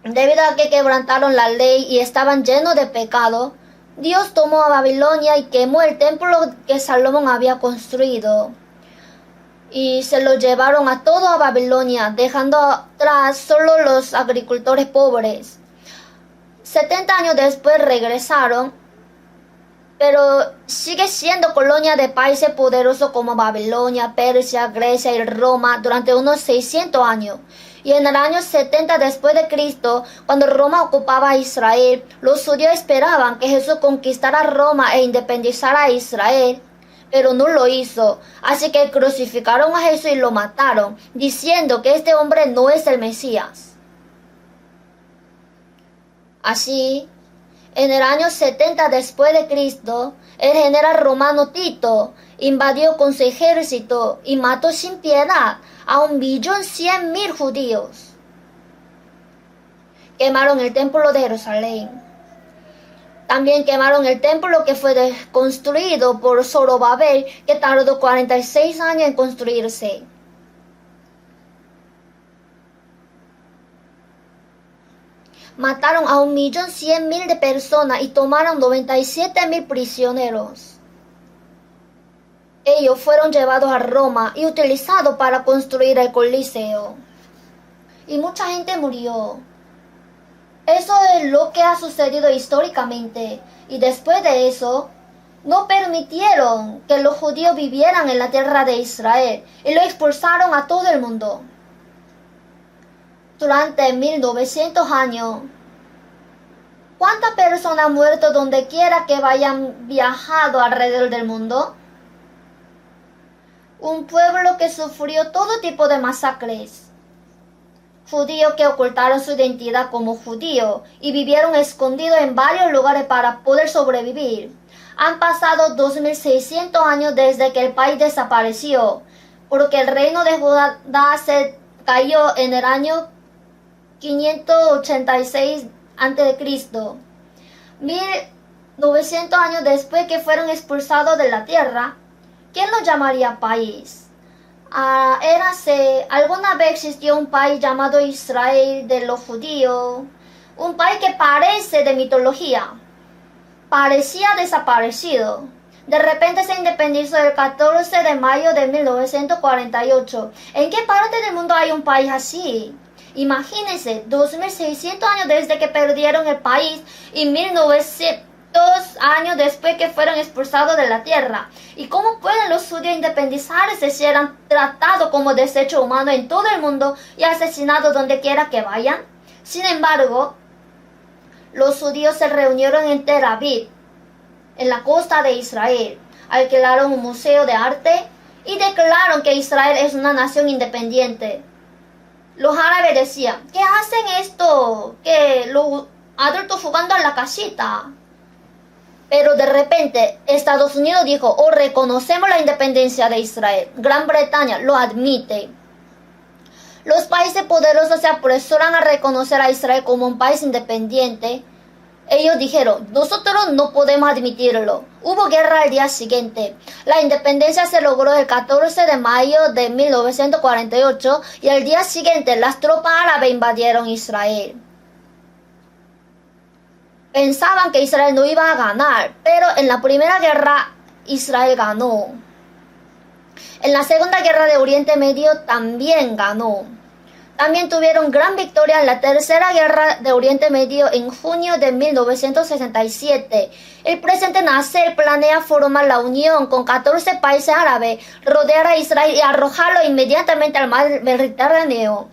Debido a que quebrantaron la ley y estaban llenos de pecado, Dios tomó a Babilonia y quemó el templo que Salomón había construido. Y se lo llevaron a todo a Babilonia, dejando atrás solo los agricultores pobres. 70 años después regresaron, pero sigue siendo colonia de países poderosos como Babilonia, Persia, Grecia y Roma durante unos 600 años. Y en el año 70 después de Cristo, cuando Roma ocupaba a Israel, los judíos esperaban que Jesús conquistara Roma e independizara a Israel, pero no lo hizo. Así que crucificaron a Jesús y lo mataron, diciendo que este hombre no es el Mesías. Así, en el año 70 después de Cristo, el general romano Tito invadió con su ejército y mató sin piedad a 1.100.000 judíos. Quemaron el templo de Jerusalén. También quemaron el templo que fue construido por Zorobabel, que tardó 46 años en construirse. Mataron a 1.100.000 de personas y tomaron 97.000 prisioneros. Ellos fueron llevados a Roma y utilizados para construir el Coliseo. Y mucha gente murió. Eso es lo que ha sucedido históricamente. Y después de eso, no permitieron que los judíos vivieran en la tierra de Israel y lo expulsaron a todo el mundo. Durante 1900 años, ¿cuántas personas han muerto donde quiera que hayan viajado alrededor del mundo? Un pueblo que sufrió todo tipo de masacres. Judíos que ocultaron su identidad como judíos y vivieron escondidos en varios lugares para poder sobrevivir. Han pasado 2600 años desde que el país desapareció, porque el reino de Judá se cayó en el año 586 a.C. 1900 años después que fueron expulsados de la tierra. ¿Quién lo llamaría país? Alguna vez existió un país llamado Israel de los judíos, un país que parece de mitología, parecía desaparecido. De repente se independizó el 14 de mayo de 1948. ¿En qué parte del mundo hay un país así? Imagínense, 2600 años desde que perdieron el país y 1900 años después que fueron expulsados de la tierra. ¿Y cómo pueden los judíos independizarse si eran tratados como desecho humano en todo el mundo y asesinados donde quiera que vayan? Sin embargo, los judíos se reunieron en Tel Aviv, en la costa de Israel, alquilaron un museo de arte y declararon que Israel es una nación independiente. Los árabes decían, ¿qué hacen esto? Que los adultos jugando a la casita. Pero de repente Estados Unidos dijo, reconocemos la independencia de Israel. Gran Bretaña lo admite. Los países poderosos se apresuran a reconocer a Israel como un país independiente. Ellos dijeron, nosotros no podemos admitirlo. Hubo guerra al día siguiente. La independencia se logró el 14 de mayo de 1948 y al día siguiente las tropas árabes invadieron Israel. Pensaban que Israel no iba a ganar, pero en la primera guerra Israel ganó. En la segunda guerra de Oriente Medio también ganó. También tuvieron gran victoria en la tercera guerra de Oriente Medio en junio de 1967. El presidente Nasser planea formar la unión con 14 países árabes, rodear a Israel y arrojarlo inmediatamente al mar Mediterráneo.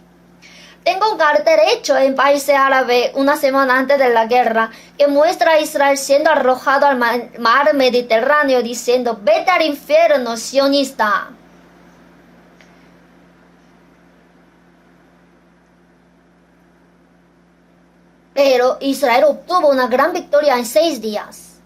Tengo un cartel hecho en países árabes una semana antes de la guerra que muestra a Israel siendo arrojado al mar Mediterráneo diciendo, vete al infierno, sionista. Pero Israel obtuvo una gran victoria en 6 días.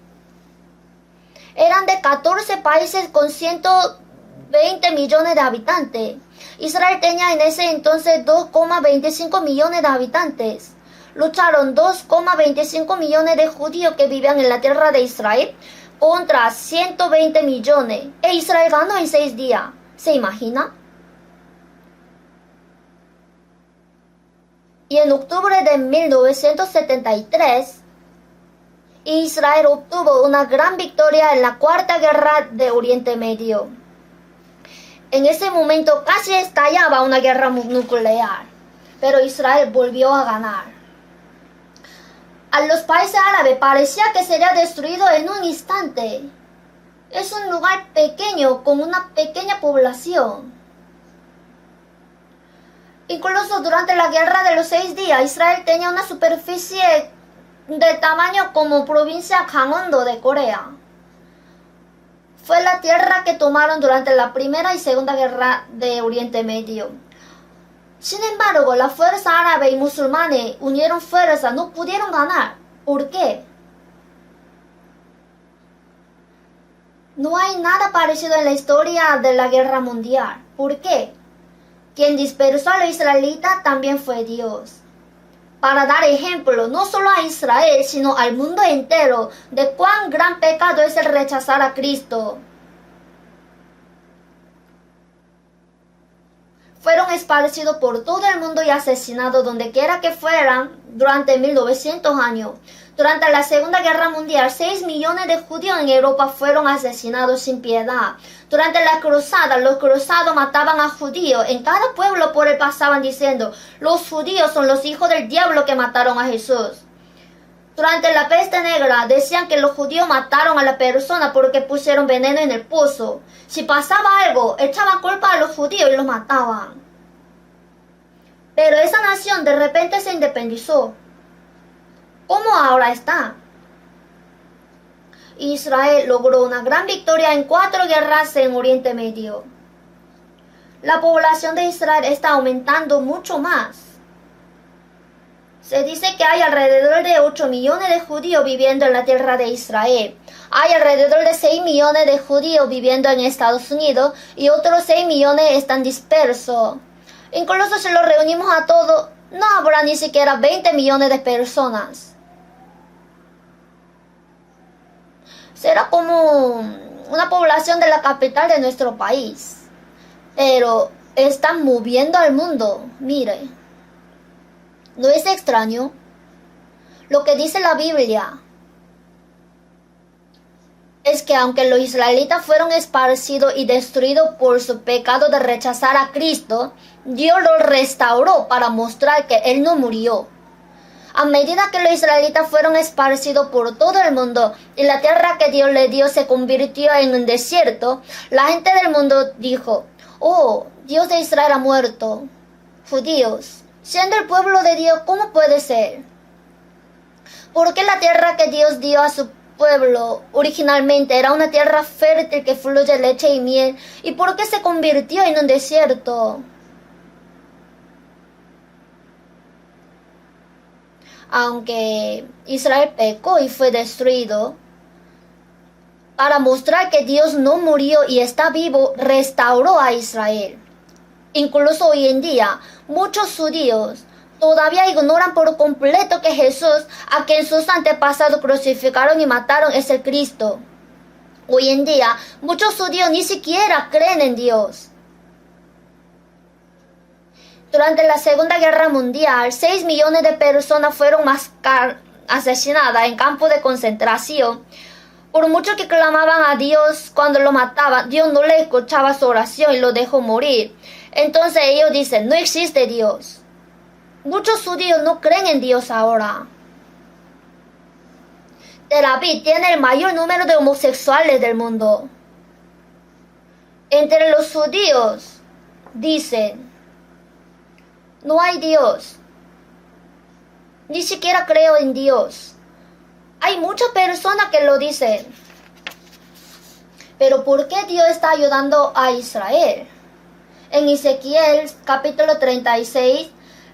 Eran de 14 países con 120 millones de habitantes. Israel tenía en ese entonces 2,25 millones de habitantes. Lucharon 2,25 millones de judíos que vivían en la tierra de Israel contra 120 millones. E Israel ganó en 6 días. ¿Se imagina? Y en octubre de 1973, Israel obtuvo una gran victoria en la Cuarta Guerra de Oriente Medio. En ese momento casi estallaba una guerra nuclear, pero Israel volvió a ganar. A los países árabes parecía que sería destruido en un instante. Es un lugar pequeño con una pequeña población. Incluso durante la guerra de los 6 días, Israel tenía una superficie de tamaño como provincia Gangwon-do de Corea. Fue la tierra que tomaron durante la Primera y Segunda Guerra de Oriente Medio. Sin embargo, la fuerza árabe y musulmanes unieron fuerzas, no pudieron ganar. ¿Por qué? No hay nada parecido en la historia de la guerra mundial. ¿Por qué? Quien dispersó a los israelitas también fue Dios. Para dar ejemplo, no solo a Israel, sino al mundo entero, de cuán gran pecado es el rechazar a Cristo. Fueron fueron esparcidos por todo el mundo y asesinados donde quiera que fueran durante 1900 años. Durante la Segunda Guerra Mundial, 6 millones de judíos en Europa fueron asesinados sin piedad. Durante la cruzada, los cruzados mataban a judíos. En cada pueblo por él pasaban diciendo, los judíos son los hijos del diablo que mataron a Jesús. Durante la peste negra decían que los judíos mataron a la persona porque pusieron veneno en el pozo. Si pasaba algo, echaban culpa a los judíos y los mataban. Pero esa nación de repente se independizó. ¿Cómo ahora está? Israel logró una gran victoria en 4 guerras en Oriente Medio. La población de Israel está aumentando mucho más. Se dice que hay alrededor de 8 millones de judíos viviendo en la tierra de Israel. Hay alrededor de 6 millones de judíos viviendo en Estados Unidos y otros 6 millones están dispersos. Incluso si los reunimos a todos, no habrá ni siquiera 20 millones de personas. Será como una población de la capital de nuestro país. Pero están moviendo al mundo. Mire, ¿no es extraño lo que dice la Biblia? Es que aunque los israelitas fueron esparcidos y destruidos por su pecado de rechazar a Cristo, Dios los restauró para mostrar que Él no murió. A medida que los israelitas fueron esparcidos por todo el mundo y la tierra que Dios les dio se convirtió en un desierto, la gente del mundo dijo, oh, Dios de Israel ha muerto. Judíos, siendo el pueblo de Dios, ¿cómo puede ser? ¿Por qué la tierra que Dios dio a su pueblo originalmente era una tierra fértil que fluye leche y miel? ¿Y por qué se convirtió en un desierto? Aunque Israel pecó y fue destruido, para mostrar que Dios no murió y está vivo, restauró a Israel. Incluso hoy en día, muchos judíos todavía ignoran por completo que Jesús, a quien sus antepasados crucificaron y mataron, es el Cristo. Hoy en día, muchos judíos ni siquiera creen en Dios. Durante la Segunda Guerra Mundial, 6 millones de personas fueron asesinadas en campos de concentración. Por mucho que clamaban a Dios cuando lo mataban, Dios no le escuchaba su oración y lo dejó morir. Entonces ellos dicen, no existe Dios. Muchos judíos no creen en Dios ahora. Tel Aviv tiene el mayor número de homosexuales del mundo. Entre los judíos dicen, no hay Dios. Ni siquiera creo en Dios. Hay muchas personas que lo dicen. Pero ¿por qué Dios está ayudando a Israel? En Ezequiel capítulo 36,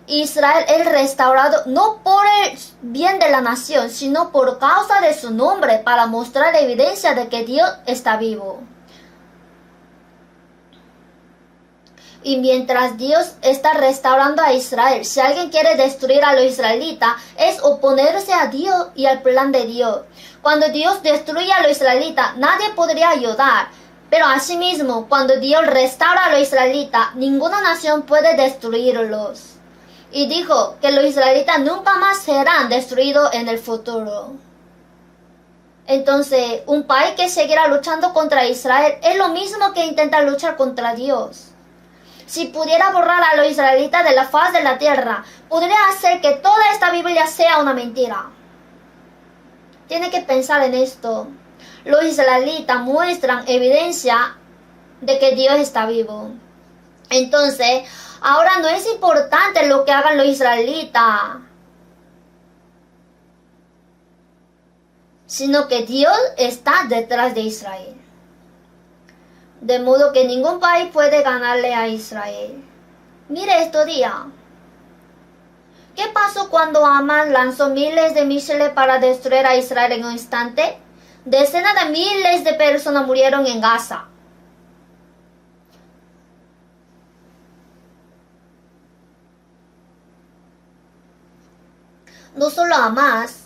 Israel es restaurado no por el bien de la nación, sino por causa de su nombre, para mostrar evidencia de que Dios está vivo. Y mientras Dios está restaurando a Israel, si alguien quiere destruir a los israelitas, es oponerse a Dios y al plan de Dios. Cuando Dios destruye a los israelitas, nadie podría ayudar. Pero asimismo, cuando Dios restaura a los israelitas, ninguna nación puede destruirlos. Y dijo que los israelitas nunca más serán destruidos en el futuro. Entonces, un país que seguirá luchando contra Israel es lo mismo que intentar luchar contra Dios. Si pudiera borrar a los israelitas de la faz de la tierra, podría hacer que toda esta Biblia sea una mentira. Tiene que pensar en esto. Los israelitas muestran evidencia de que Dios está vivo. Entonces, ahora no es importante lo que hagan los israelitas, sino que Dios está detrás de Israel. De modo que ningún país puede ganarle a Israel. Mire estos días. ¿Qué pasó cuando Amán lanzó miles de misiles para destruir a Israel en un instante? Decenas de miles de personas murieron en Gaza. No solo Hamas,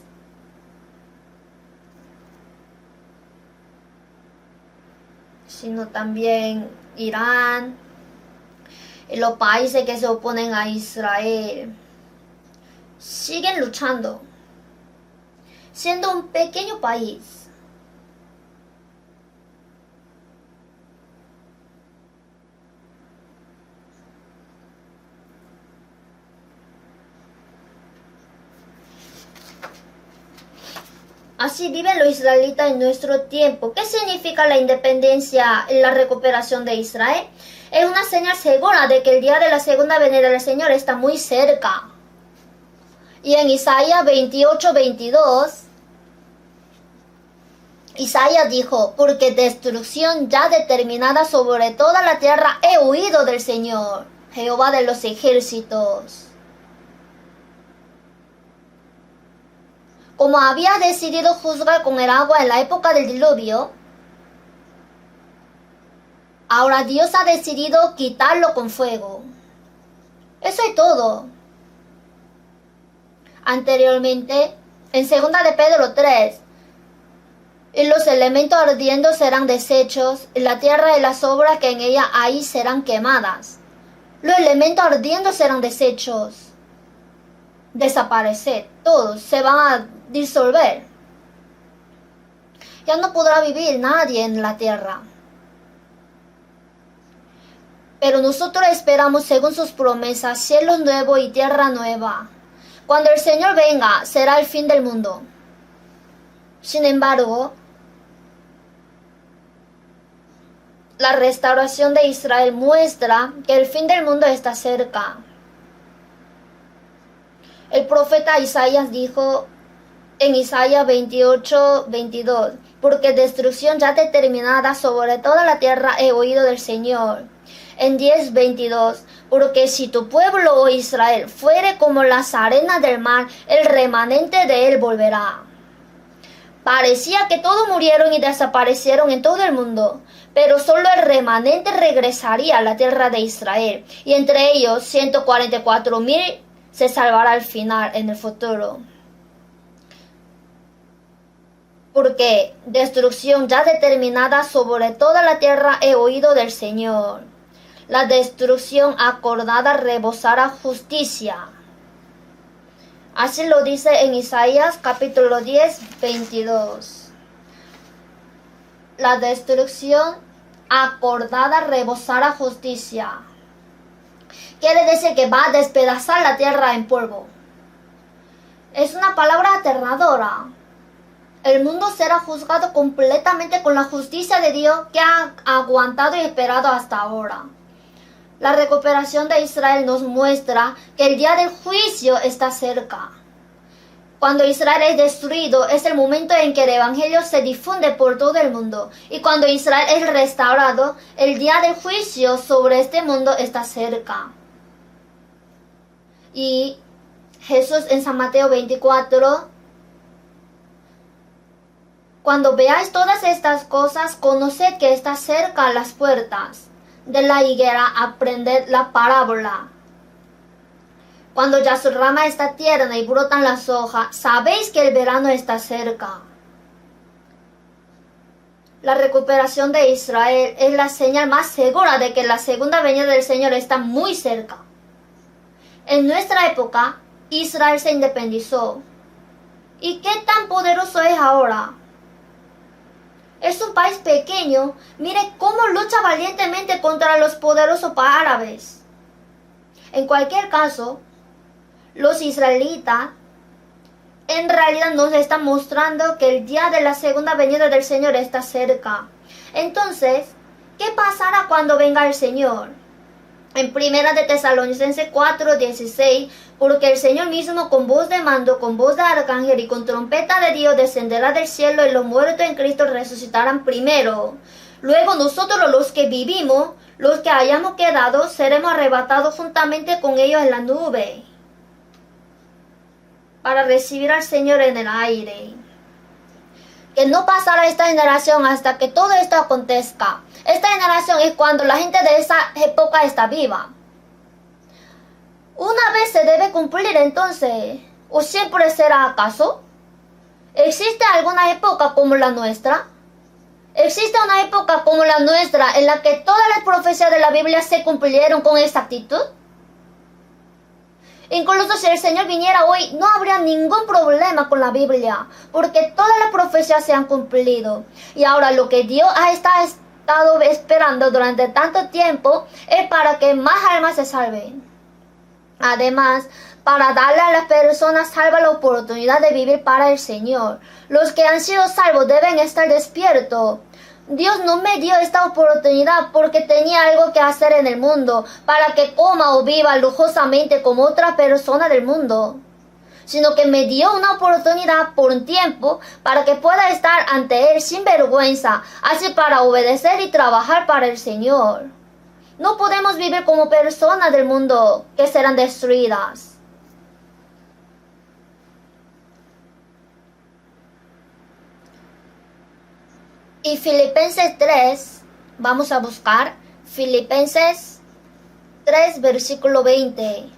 sino también Irán Y los países que se oponen a Israel siguen luchando, siendo un pequeño país. Así viven los israelitas en nuestro tiempo. ¿Qué significa la independencia y la recuperación de Israel? Es una señal segura de que el día de la segunda venida del Señor está muy cerca. Y en Isaías 28:22, Isaías dijo, porque destrucción ya determinada sobre toda la tierra he oído del Señor, Jehová de los ejércitos. Como había decidido juzgar con el agua en la época del diluvio, ahora Dios ha decidido quitarlo con fuego. Eso es todo. Anteriormente, en 2 de Pedro 3, y los elementos ardiendo serán deshechos, y la tierra y las obras que en ella hay serán quemadas. Los elementos ardiendo serán deshechos. Desaparecer, todos se van a disolver. Ya no podrá vivir nadie en la tierra. Pero nosotros esperamos, según sus promesas, cielos nuevos y tierra nueva. Cuando el Señor venga, será el fin del mundo. Sin embargo, la restauración de Israel muestra que el fin del mundo está cerca. El profeta Isaías dijo en Isaías 28:22, porque destrucción ya determinada sobre toda la tierra he oído del Señor. En 10:22, porque si tu pueblo, oh Israel, fuere como las arenas del mar, el remanente de él volverá. Parecía que todos murieron y desaparecieron en todo el mundo, pero solo el remanente regresaría a la tierra de Israel, y entre ellos 144,000 se salvará al final, en el futuro. Porque destrucción ya determinada sobre toda la tierra he oído del Señor. La destrucción acordada rebosará justicia. Así lo dice en Isaías capítulo 10:22. La destrucción acordada rebosará justicia. Quiere decir que va a despedazar la tierra en polvo. Es una palabra aterradora. El mundo será juzgado completamente con la justicia de Dios que ha aguantado y esperado hasta ahora. La recuperación de Israel nos muestra que el día del juicio está cerca. Cuando Israel es destruido, es el momento en que el Evangelio se difunde por todo el mundo. Y cuando Israel es restaurado, el día del juicio sobre este mundo está cerca. Y Jesús en San Mateo 24, cuando veáis todas estas cosas, conoced que está cerca las puertas de la higuera, aprended la parábola. Cuando ya su rama está tierna y brotan las hojas, sabéis que el verano está cerca. La recuperación de Israel es la señal más segura de que la segunda venida del Señor está muy cerca. En nuestra época, Israel se independizó. ¿Y qué tan poderoso es ahora? Es un país pequeño. Mire cómo lucha valientemente contra los poderosos árabes. En cualquier caso, los israelitas en realidad nos están mostrando que el día de la segunda venida del Señor está cerca. Entonces, ¿qué pasará cuando venga el Señor? En 1 de Tesalonicenses 4:16, porque el Señor mismo con voz de mando, con voz de arcángel y con trompeta de Dios descenderá del cielo, y los muertos en Cristo resucitarán primero. Luego nosotros, los que vivimos, los que hayamos quedado, seremos arrebatados juntamente con ellos en la nube, para recibir al Señor en el aire. Que no pasará esta generación hasta que todo esto acontezca. Esta generación es cuando la gente de esa época está viva. Una vez se debe cumplir entonces, ¿o siempre será acaso? ¿Existe alguna época como la nuestra? ¿Existe una época como la nuestra en la que todas las profecías de la Biblia se cumplieron con exactitud? Incluso si el Señor viniera hoy, no habría ningún problema con la Biblia, porque todas las profecías se han cumplido. Y ahora lo que Dios ha estado esperando durante tanto tiempo es para que más almas se salven. Además, para darle a las personas salvas la oportunidad de vivir para el Señor. Los que han sido salvos deben estar despiertos. Dios no me dio esta oportunidad porque tenía algo que hacer en el mundo, para que coma o viva lujosamente como otra persona del mundo, sino que me dio una oportunidad por un tiempo para que pueda estar ante Él sin vergüenza, así para obedecer y trabajar para el Señor. No podemos vivir como personas del mundo que serán destruidas. Y Filipenses 3, vamos a buscar Filipenses 3, versículo 20.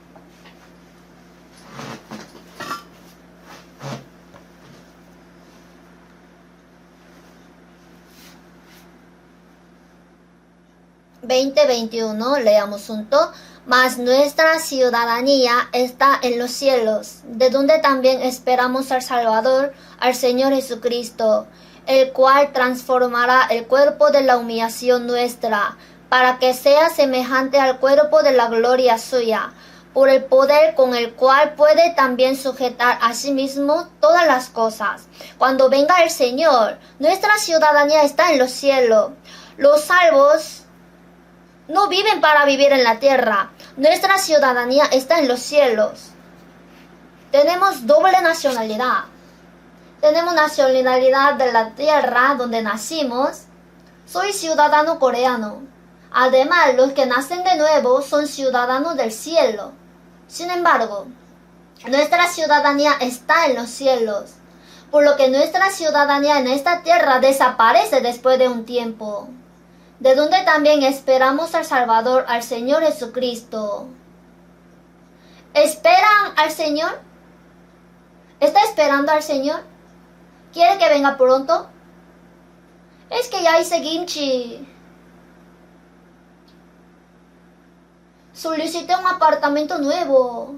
Leamos junto. Mas nuestra ciudadanía está en los cielos, de donde también esperamos al Salvador, al Señor Jesucristo, el cual transformará el cuerpo de la humillación nuestra, para que sea semejante al cuerpo de la gloria suya, por el poder con el cual puede también sujetar a sí mismo todas las cosas. Cuando venga el Señor, nuestra ciudadanía está en los cielos. Los salvos no viven para vivir en la tierra. Nuestra ciudadanía está en los cielos. Tenemos doble nacionalidad. Tenemos nacionalidad de la tierra donde nacimos. Soy ciudadano coreano. Además, los que nacen de nuevo son ciudadanos del cielo. Sin embargo, nuestra ciudadanía está en los cielos, por lo que nuestra ciudadanía en esta tierra desaparece después de un tiempo, de donde también esperamos al Salvador, al Señor Jesucristo. ¿Esperan al Señor? ¿Está esperando al Señor? ¿Quiere que venga pronto? Es que ya hice kimchi. Solicité un apartamento nuevo.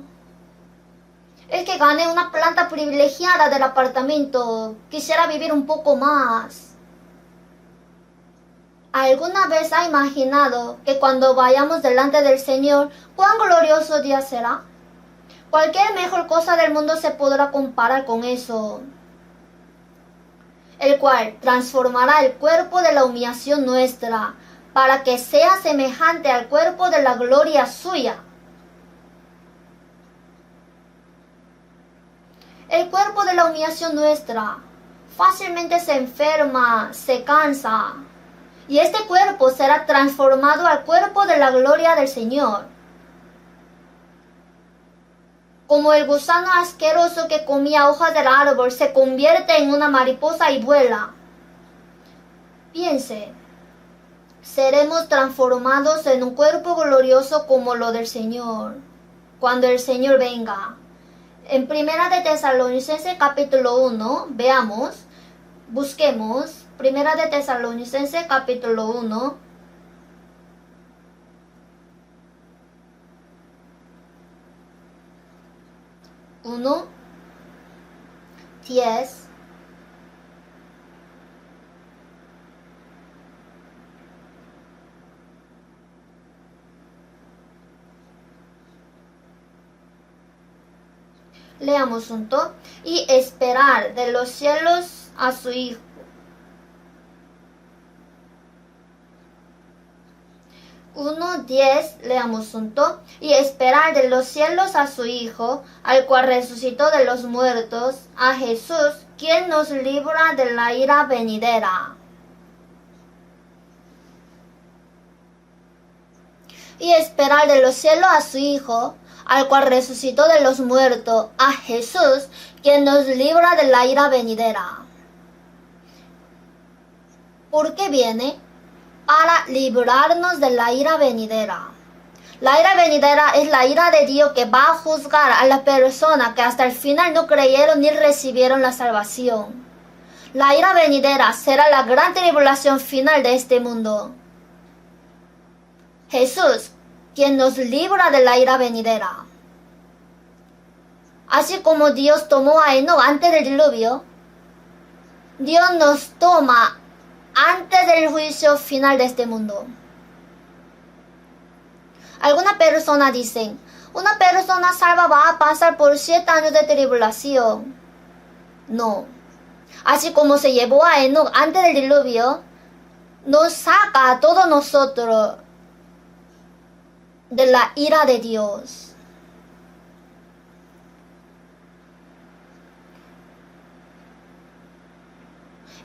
Es que gané una planta privilegiada del apartamento. Quisiera vivir un poco más. ¿Alguna vez ha imaginado que cuando vayamos delante del Señor, cuán glorioso día será? Cualquier mejor cosa del mundo se podrá comparar con eso, el cual transformará el cuerpo de la humillación nuestra, para que sea semejante al cuerpo de la gloria suya. El cuerpo de la humillación nuestra fácilmente se enferma, se cansa, y este cuerpo será transformado al cuerpo de la gloria del Señor. Como el gusano asqueroso que comía hojas del árbol se convierte en una mariposa y vuela. Piense, seremos transformados en un cuerpo glorioso como lo del Señor, cuando el Señor venga. En Primera de Tesalonicenses capítulo 1, veamos, busquemos, Primera de Tesalonicenses capítulo 1, uno, 10, leamos junto, y esperar de los cielos a su Hijo. 1:10, leamos junto, y esperar de los cielos a su Hijo, al cual resucitó de los muertos, a Jesús, quien nos libra de la ira venidera. Y esperar de los cielos a su Hijo, al cual resucitó de los muertos, a Jesús, quien nos libra de la ira venidera. ¿Por qué viene? Para librarnos de la ira venidera. La ira venidera es la ira de Dios que va a juzgar a las personas que hasta el final no creyeron ni recibieron la salvación. La ira venidera será la gran tribulación final de este mundo. Jesús, quien nos libra de la ira venidera. Así como Dios tomó a Enoc antes del diluvio, Dios nos toma antes del juicio final de este mundo. Algunas personas dicen, una persona salva va a pasar por 7 años de tribulación. No. Así como se llevó a Enoc antes del diluvio, nos saca a todos nosotros de la ira de Dios.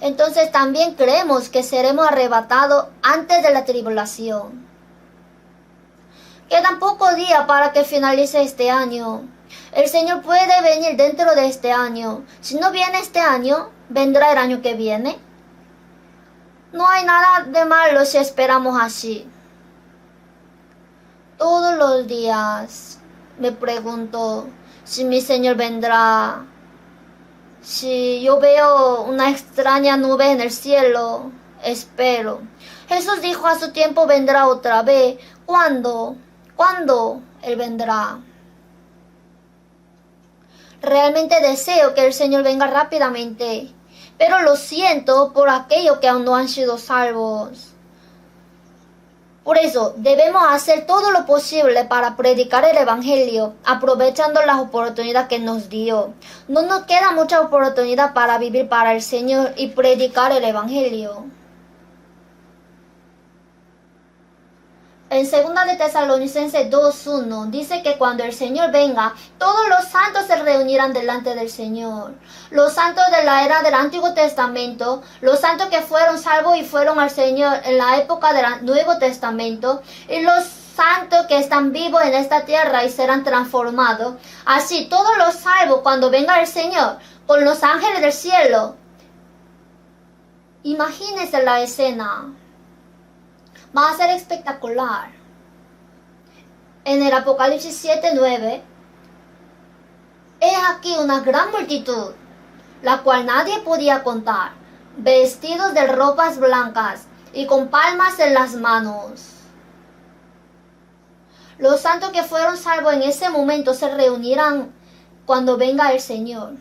Entonces también creemos que seremos arrebatados antes de la tribulación. Quedan pocos días para que finalice este año. El Señor puede venir dentro de este año. Si no viene este año, vendrá el año que viene. No hay nada de malo si esperamos así. Todos los días me pregunto si mi Señor vendrá. Si yo veo una extraña nube en el cielo, espero. Jesús dijo a su tiempo vendrá otra vez. ¿Cuándo? ¿Cuándo Él vendrá? Realmente deseo que el Señor venga rápidamente, pero lo siento por aquellos que aún no han sido salvos. Por eso debemos hacer todo lo posible para predicar el Evangelio, aprovechando las oportunidades que nos dio. No nos queda mucha oportunidad para vivir para el Señor y predicar el Evangelio. En 2 de Tesalonicenses 2:1 dice que cuando el Señor venga, todos los santos se reunirán delante del Señor. Los santos de la era del Antiguo Testamento, los santos que fueron salvos y fueron al Señor en la época del Nuevo Testamento, y los santos que están vivos en esta tierra y serán transformados. Así, todos los salvos cuando venga el Señor, con los ángeles del cielo. Imagínense la escena. Va a ser espectacular. En el Apocalipsis 7:9, he aquí una gran multitud, la cual nadie podía contar, vestidos de ropas blancas y con palmas en las manos. Los santos que fueron salvos en ese momento se reunirán cuando venga el Señor.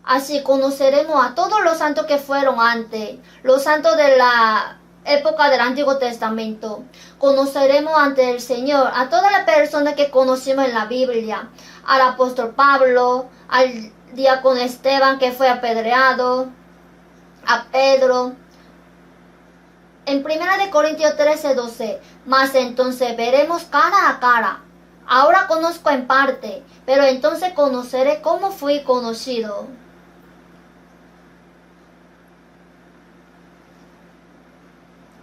Así conoceremos a todos los santos que fueron antes, los santos de la época del Antiguo Testamento. Conoceremos ante el Señor a todas las personas que conocimos en la Biblia, al apóstol Pablo, al diácono Esteban que fue apedreado, a Pedro. En 1 Corintios 13:12, mas entonces veremos cara a cara. Ahora conozco en parte, pero entonces conoceré cómo fui conocido.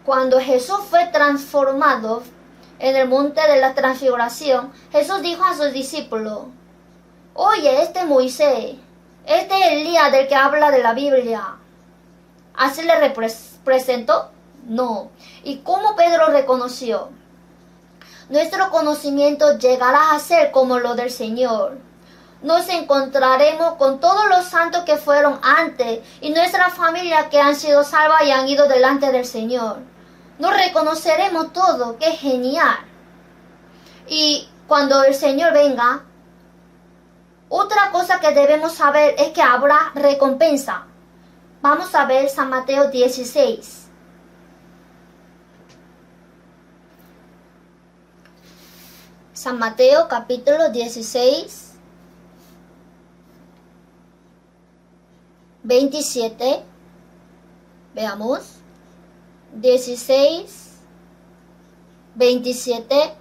Cuando Jesús fue transformado en el monte de la transfiguración, Jesús dijo a sus discípulos, oye, este Moisés, este Elías del que habla de la Biblia. ¿Así le representó? No. ¿Y cómo Pedro reconoció? Nuestro conocimiento llegará a ser como lo del Señor. Nos encontraremos con todos los santos que fueron antes y nuestra familia que han sido salvas y han ido delante del Señor. Nos reconoceremos todo, que es genial. Y cuando el Señor venga, otra cosa que debemos saber es que habrá recompensa. Vamos a ver San Mateo 16. San Mateo capítulo 16. 27, veamos, 16, 27,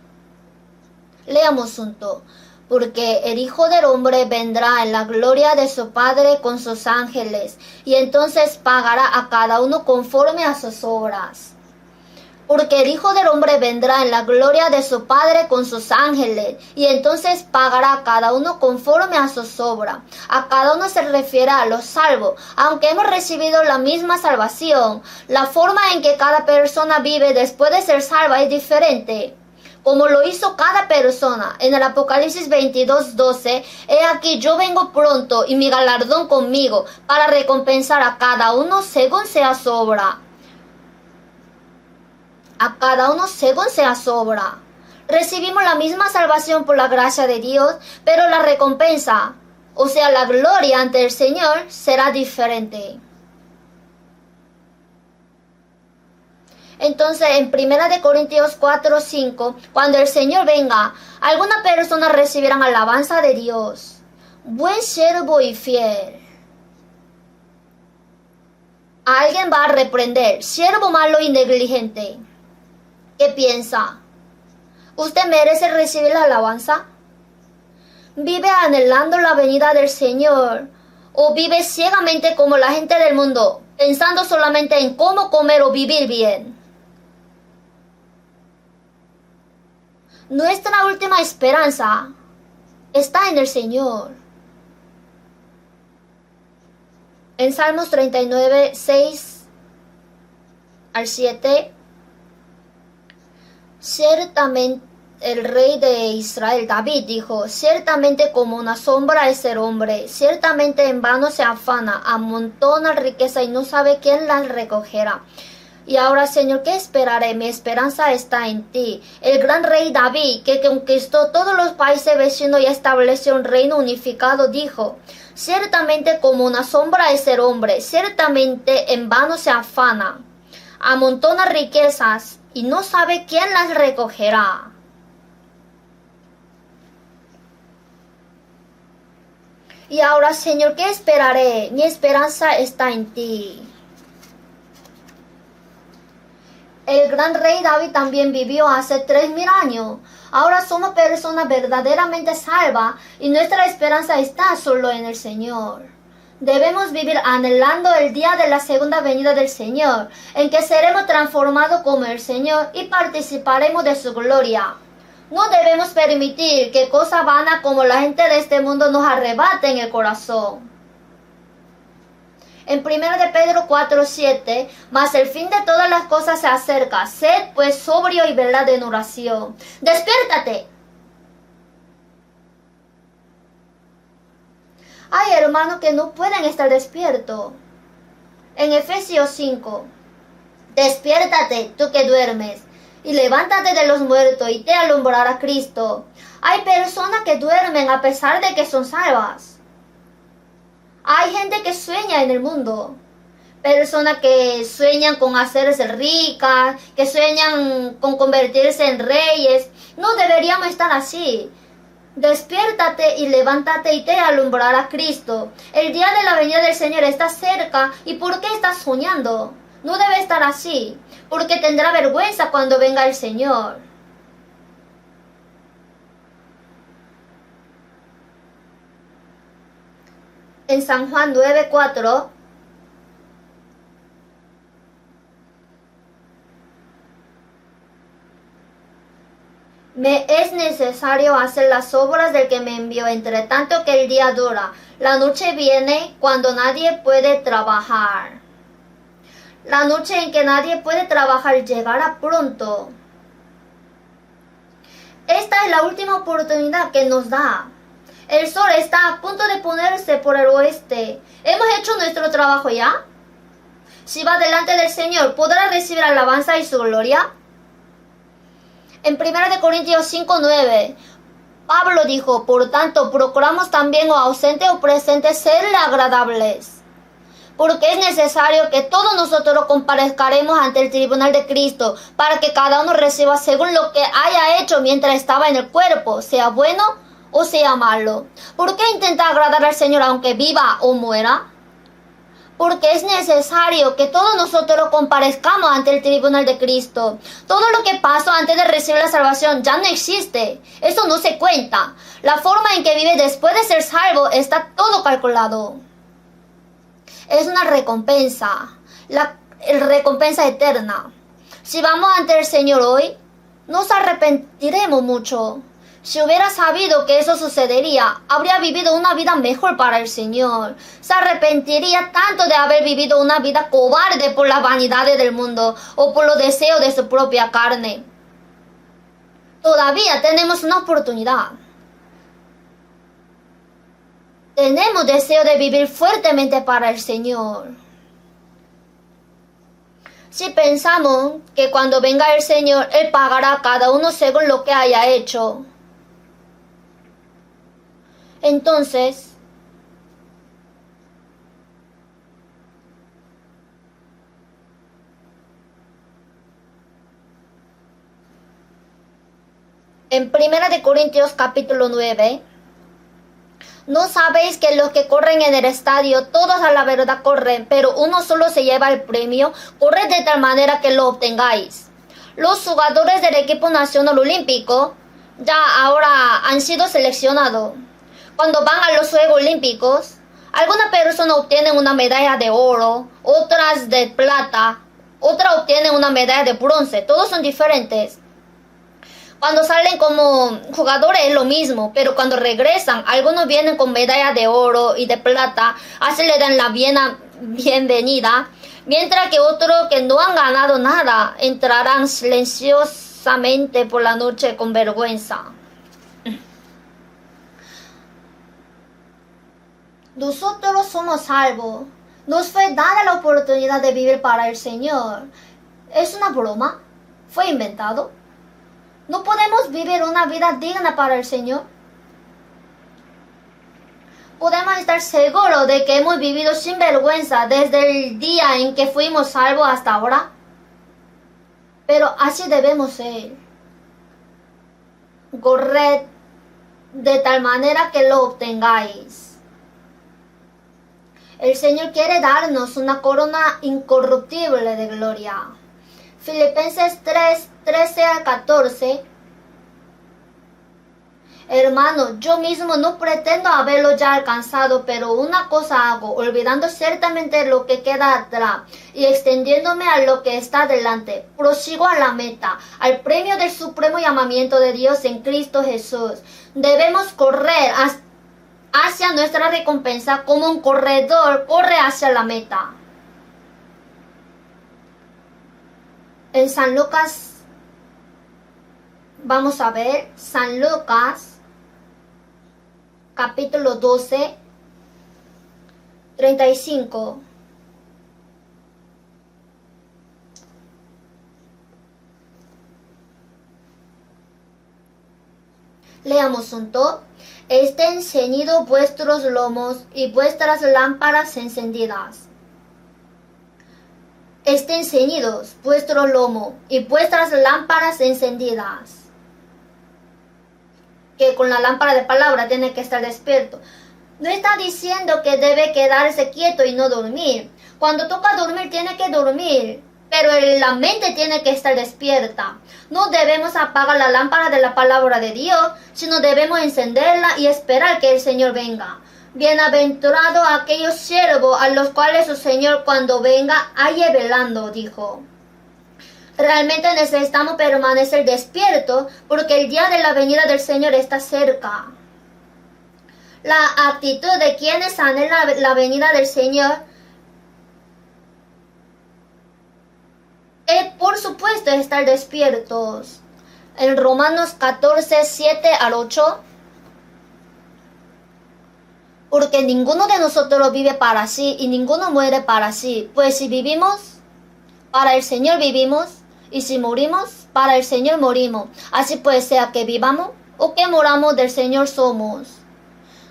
leamos juntos. Porque el Hijo del Hombre vendrá en la gloria de su Padre con sus ángeles, y entonces pagará a cada uno conforme a sus obras. Porque el Hijo del Hombre vendrá en la gloria de su Padre con sus ángeles, y entonces pagará a cada uno conforme a sus obras. A cada uno se refiere a los salvos, aunque hemos recibido la misma salvación. La forma en que cada persona vive después de ser salva es diferente. como lo hizo cada persona. En el Apocalipsis 22:12, he aquí yo vengo pronto y mi galardón conmigo para recompensar a cada uno según sea su obra. A cada uno según sea su obra. Recibimos la misma salvación por la gracia de Dios, pero la recompensa, o sea, la gloria ante el Señor, será diferente. Entonces, en 1 Corintios 4:5, cuando el Señor venga, algunas personas recibirán alabanza de Dios. Buen siervo y fiel. Alguien va a reprender, siervo malo y negligente. ¿Qué piensa? ¿Usted merece recibir la alabanza? ¿Vive anhelando la venida del Señor? ¿O vive ciegamente como la gente del mundo, pensando solamente en cómo comer o vivir bien? Nuestra última esperanza está en el Señor. En Salmos 39, 6 al 7, ciertamente el rey de Israel, David, dijo, ciertamente como una sombra es el hombre, ciertamente en vano se afana, amontona riqueza y no sabe quién las recogerá. Y ahora, Señor, ¿qué esperaré? Mi esperanza está en ti. El gran rey David, que conquistó todos los países vecinos y estableció un reino unificado, dijo, ciertamente como una sombra es el hombre, ciertamente en vano se afana, amontona riquezas y no sabe quién las recogerá. Y ahora, Señor, ¿qué esperaré? Mi esperanza está en ti. El gran rey David también vivió hace 3000 años. Ahora somos personas verdaderamente salvas y nuestra esperanza está solo en el Señor. Debemos vivir anhelando el día de la segunda venida del Señor, en que seremos transformados como el Señor y participaremos de su gloria. No debemos permitir que cosas vanas como la gente de este mundo nos arrebaten el corazón. En 1 de Pedro 4:7, mas el fin de todas las cosas se acerca. Sed pues sobrio y velad en oración. ¡Despiértate! Hay hermanos que no pueden estar despiertos. En Efesios 5, despiértate, tú que duermes, y levántate de los muertos y te alumbrará Cristo. Hay personas que duermen a pesar de que son salvas. Hay gente que sueña en el mundo. Personas que sueñan con hacerse ricas, que sueñan con convertirse en reyes. No deberíamos estar así. Despiértate y levántate y te alumbrará Cristo. El día de la venida del Señor está cerca. ¿Y por qué estás soñando? No debe estar así, porque tendrá vergüenza cuando venga el Señor. En San Juan 9:4, me es necesario hacer las obras del que me envió, entre tanto que el día dura. La noche viene cuando nadie puede trabajar. La noche en que nadie puede trabajar llegará pronto. Esta es la última oportunidad que nos da. El sol está a punto de ponerse por el oeste. ¿Hemos hecho nuestro trabajo ya? Si va delante del Señor, ¿podrá recibir alabanza y su gloria? En 1 Corintios 5:9, Pablo dijo, por tanto, procuramos también o ausentes o presentes serle agradables. Porque es necesario que todos nosotros comparezcaremos ante el tribunal de Cristo, para que cada uno reciba según lo que haya hecho mientras estaba en el cuerpo, sea bueno o sea malo. ¿Por qué intenta agradar al Señor aunque viva o muera? Porque es necesario que todos nosotros comparezcamos ante el tribunal de Cristo. Todo lo que pasó antes de recibir la salvación ya no existe. Eso no se cuenta. La forma en que vive después de ser salvo está todo calculado. Es una recompensa, la recompensa eterna. Si vamos ante el Señor hoy, nos arrepentiremos mucho. Si hubiera sabido que eso sucedería, habría vivido una vida mejor para el Señor. Se arrepentiría tanto de haber vivido una vida cobarde por las vanidades del mundo o por los deseos de su propia carne. todavía tenemos una oportunidad. Tenemos deseo de vivir fuertemente para el Señor. Si pensamos que cuando venga el Señor, Él pagará a cada uno según lo que haya hecho, entonces en 1 Corintios capítulo 9, ¿no sabéis que los que corren en el estadio, todos a la verdad corren, pero uno solo se lleva el premio? Corred de tal manera que lo obtengáis. Los jugadores del equipo nacional olímpico ya ahora han sido seleccionados. Cuando van a los Juegos Olímpicos, algunas personas obtienen una medalla de oro, otras de plata, otras obtienen una medalla de bronce. Todos son diferentes. Cuando salen como jugadores es lo mismo, pero cuando regresan, algunos vienen con medalla de oro y de plata, así le dan la bienvenida, mientras que otros que no han ganado nada entrarán silenciosamente por la noche con vergüenza. Nosotros somos salvos. Nos fue dada la oportunidad de vivir para el Señor. ¿Es una broma? ¿Fue inventado? ¿No podemos vivir una vida digna para el Señor? Podemos estar seguros de que hemos vivido sin vergüenza desde el día en que fuimos salvos hasta ahora. Pero así debemos ser. Corred de tal manera que lo obtengáis. El Señor quiere darnos una corona incorruptible de gloria. Filipenses 3, 13 al 14. Hermano, yo mismo no pretendo haberlo ya alcanzado, pero una cosa hago, olvidando ciertamente lo que queda atrás y extendiéndome a lo que está delante. Prosigo a la meta, al premio del supremo llamamiento de Dios en Cristo Jesús. Debemos correr hacia nuestra recompensa como un corredor corre hacia la meta. En San Lucas, vamos a ver, San Lucas, capítulo 12, 35. Leamos juntos. Estén ceñidos vuestros lomos y vuestras lámparas encendidas. Estén ceñidos vuestro lomo y vuestras lámparas encendidas. Que con la lámpara de palabra tiene que estar despierto. No está diciendo que debe quedarse quieto y no dormir. Cuando toca dormir tiene que dormir, pero la mente tiene que estar despierta. No debemos apagar la lámpara de la palabra de Dios, sino debemos encenderla y esperar que el Señor venga. Bienaventurados aquellos siervos a los cuales su Señor cuando venga halle velando, dijo. Realmente necesitamos permanecer despiertos porque el día de la venida del Señor está cerca. La actitud de quienes anhelan la venida del Señor es, por supuesto, estar despiertos. En Romanos 14, 7 al 8. Porque ninguno de nosotros vive para sí y ninguno muere para sí. Pues si vivimos, para el Señor vivimos, y si morimos, para el Señor morimos. Así pues, sea que vivamos o que moramos, del Señor somos.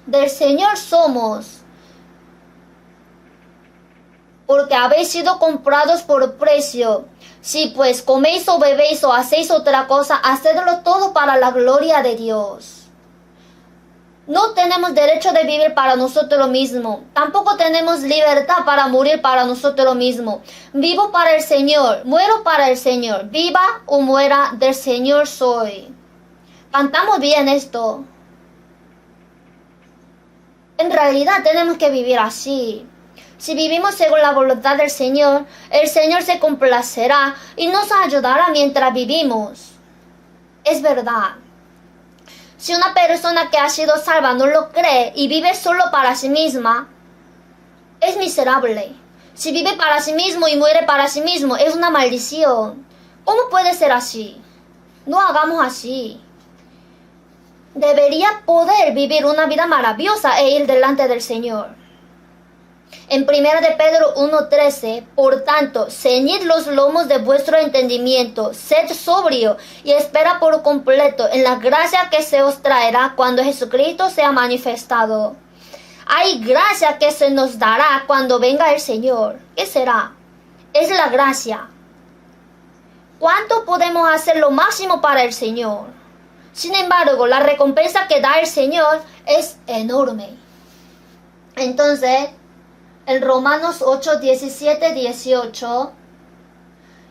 Del Señor somos. Porque habéis sido comprados por precio. Si pues coméis o bebéis o hacéis otra cosa, hacedlo todo para la gloria de Dios. No tenemos derecho de vivir para nosotros mismos. Tampoco tenemos libertad para morir para nosotros mismos. Vivo para el Señor, muero para el Señor. Viva o muera, del Señor soy. Cantamos bien esto. En realidad tenemos que vivir así. Si vivimos según la voluntad del Señor, el Señor se complacerá y nos ayudará mientras vivimos. Es verdad. Si una persona que ha sido salva no lo cree y vive solo para sí misma, es miserable. Si vive para sí mismo y muere para sí mismo, es una maldición. ¿Cómo puede ser así? No hagamos así. debería poder vivir una vida maravillosa e ir delante del Señor. En 1 de Pedro 1:13, por tanto, ceñid los lomos de vuestro entendimiento, sed sobrio y espera por completo en la gracia que se os traerá cuando Jesucristo sea manifestado. Hay gracia que se nos dará cuando venga el Señor. ¿Qué será? Es la gracia. ¿Cuánto podemos hacer lo máximo para el Señor? Sin embargo, la recompensa que da el Señor es enorme. Entonces, en Romanos 8:17-18,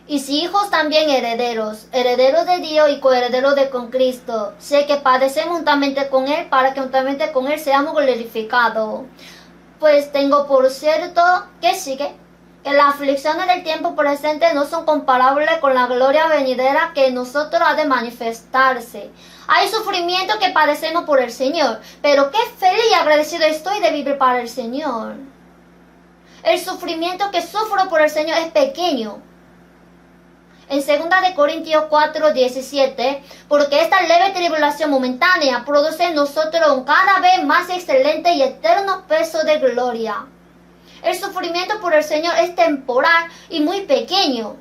y si hijos también herederos, herederos de Dios y coherederos con Cristo, sé que padecemos juntamente con Él, para que juntamente con Él seamos glorificados. Pues tengo por cierto, que sigue, que las aflicciones del tiempo presente no son comparables con la gloria venidera que en nosotros ha de manifestarse. Hay sufrimiento que padecemos por el Señor, pero qué feliz y agradecido estoy de vivir para el Señor. El sufrimiento que sufro por el Señor es pequeño. En 2 de Corintios 4:17, porque esta leve tribulación momentánea produce en nosotros un cada vez más excelente y eterno peso de gloria. El sufrimiento por el Señor es temporal y muy pequeño,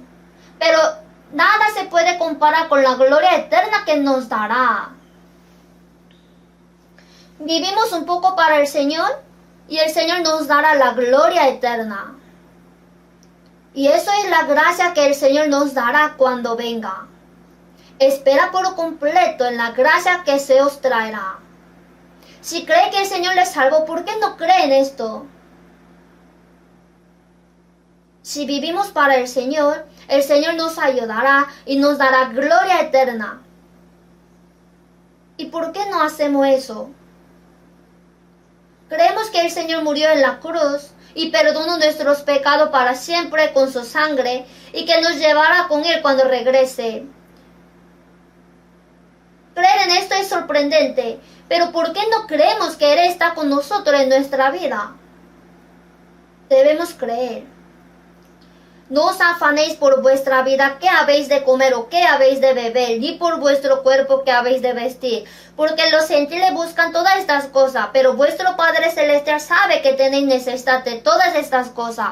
pero nada se puede comparar con la gloria eterna que nos dará. Vivimos un poco para el Señor y el Señor nos dará la gloria eterna. Y eso es la gracia que el Señor nos dará cuando venga. Espera por completo en la gracia que se os traerá. Si cree que el Señor les salvó, ¿por qué no cree en esto? Si vivimos para el Señor nos ayudará y nos dará gloria eterna. ¿Y por qué no hacemos eso? Creemos que el Señor murió en la cruz y perdonó nuestros pecados para siempre con su sangre y que nos llevará con Él cuando regrese. Creer en esto es sorprendente, pero ¿por qué no creemos que Él está con nosotros en nuestra vida? Debemos creer. No os afanéis por vuestra vida, qué habéis de comer o qué habéis de beber, ni por vuestro cuerpo, qué habéis de vestir. Porque los gentiles buscan todas estas cosas, pero vuestro Padre Celestial sabe que tenéis necesidad de todas estas cosas.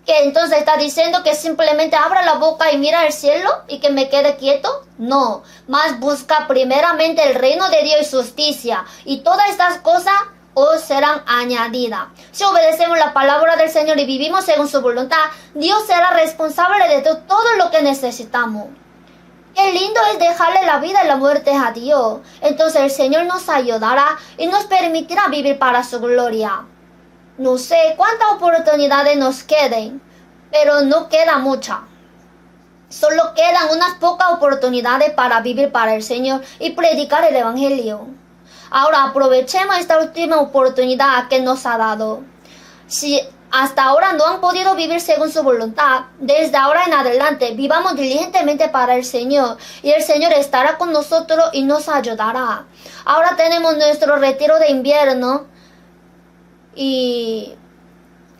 ¿Que entonces está diciendo que simplemente abra la boca y mira al cielo y que me quede quieto? No, más busca primeramente el reino de Dios y su justicia, y todas estas cosas os serán añadidas. Si obedecemos la palabra del Señor y vivimos según su voluntad, Dios será responsable de todo lo que necesitamos. Qué lindo es dejarle la vida y la muerte a Dios. Entonces el Señor nos ayudará y nos permitirá vivir para su gloria. No sé cuántas oportunidades nos queden, pero no queda mucha. Solo quedan unas pocas oportunidades para vivir para el Señor y predicar el Evangelio. Ahora aprovechemos esta última oportunidad que nos ha dado. Si hasta ahora no han podido vivir según su voluntad, desde ahora en adelante vivamos diligentemente para el Señor y el Señor estará con nosotros y nos ayudará. Ahora tenemos nuestro retiro de invierno y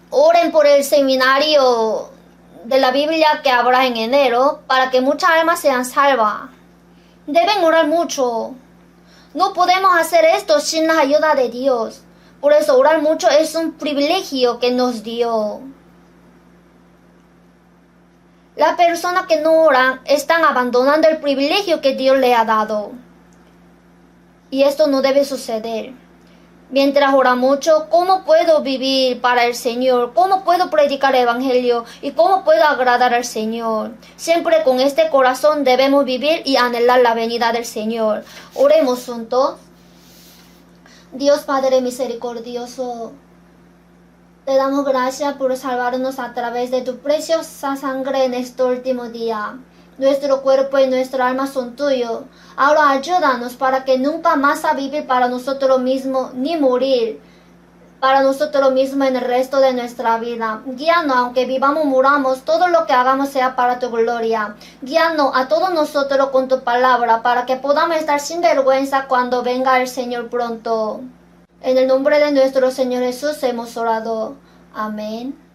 oren por el seminario de la Biblia que habrá en enero para que muchas almas sean salvas. Deben orar mucho. No podemos hacer esto sin la ayuda de Dios. Por eso orar mucho es un privilegio que nos dio. Las personas que no oran están abandonando el privilegio que Dios le ha dado. Y esto no debe suceder. Mientras ora mucho, ¿cómo puedo vivir para el Señor? ¿Cómo puedo predicar el Evangelio? ¿Y cómo puedo agradar al Señor? Siempre con este corazón debemos vivir y anhelar la venida del Señor. Oremos juntos. Dios Padre misericordioso, te damos gracias por salvarnos a través de tu preciosa sangre en este último día. Nuestro cuerpo y nuestra alma son tuyos. Ahora ayúdanos para que nunca más a vivir para nosotros mismos ni morir para nosotros mismos en el resto de nuestra vida. Guíanos, aunque vivamos o muramos, todo lo que hagamos sea para tu gloria. Guíanos a todos nosotros con tu palabra para que podamos estar sin vergüenza cuando venga el Señor pronto. En el nombre de nuestro Señor Jesús hemos orado. Amén.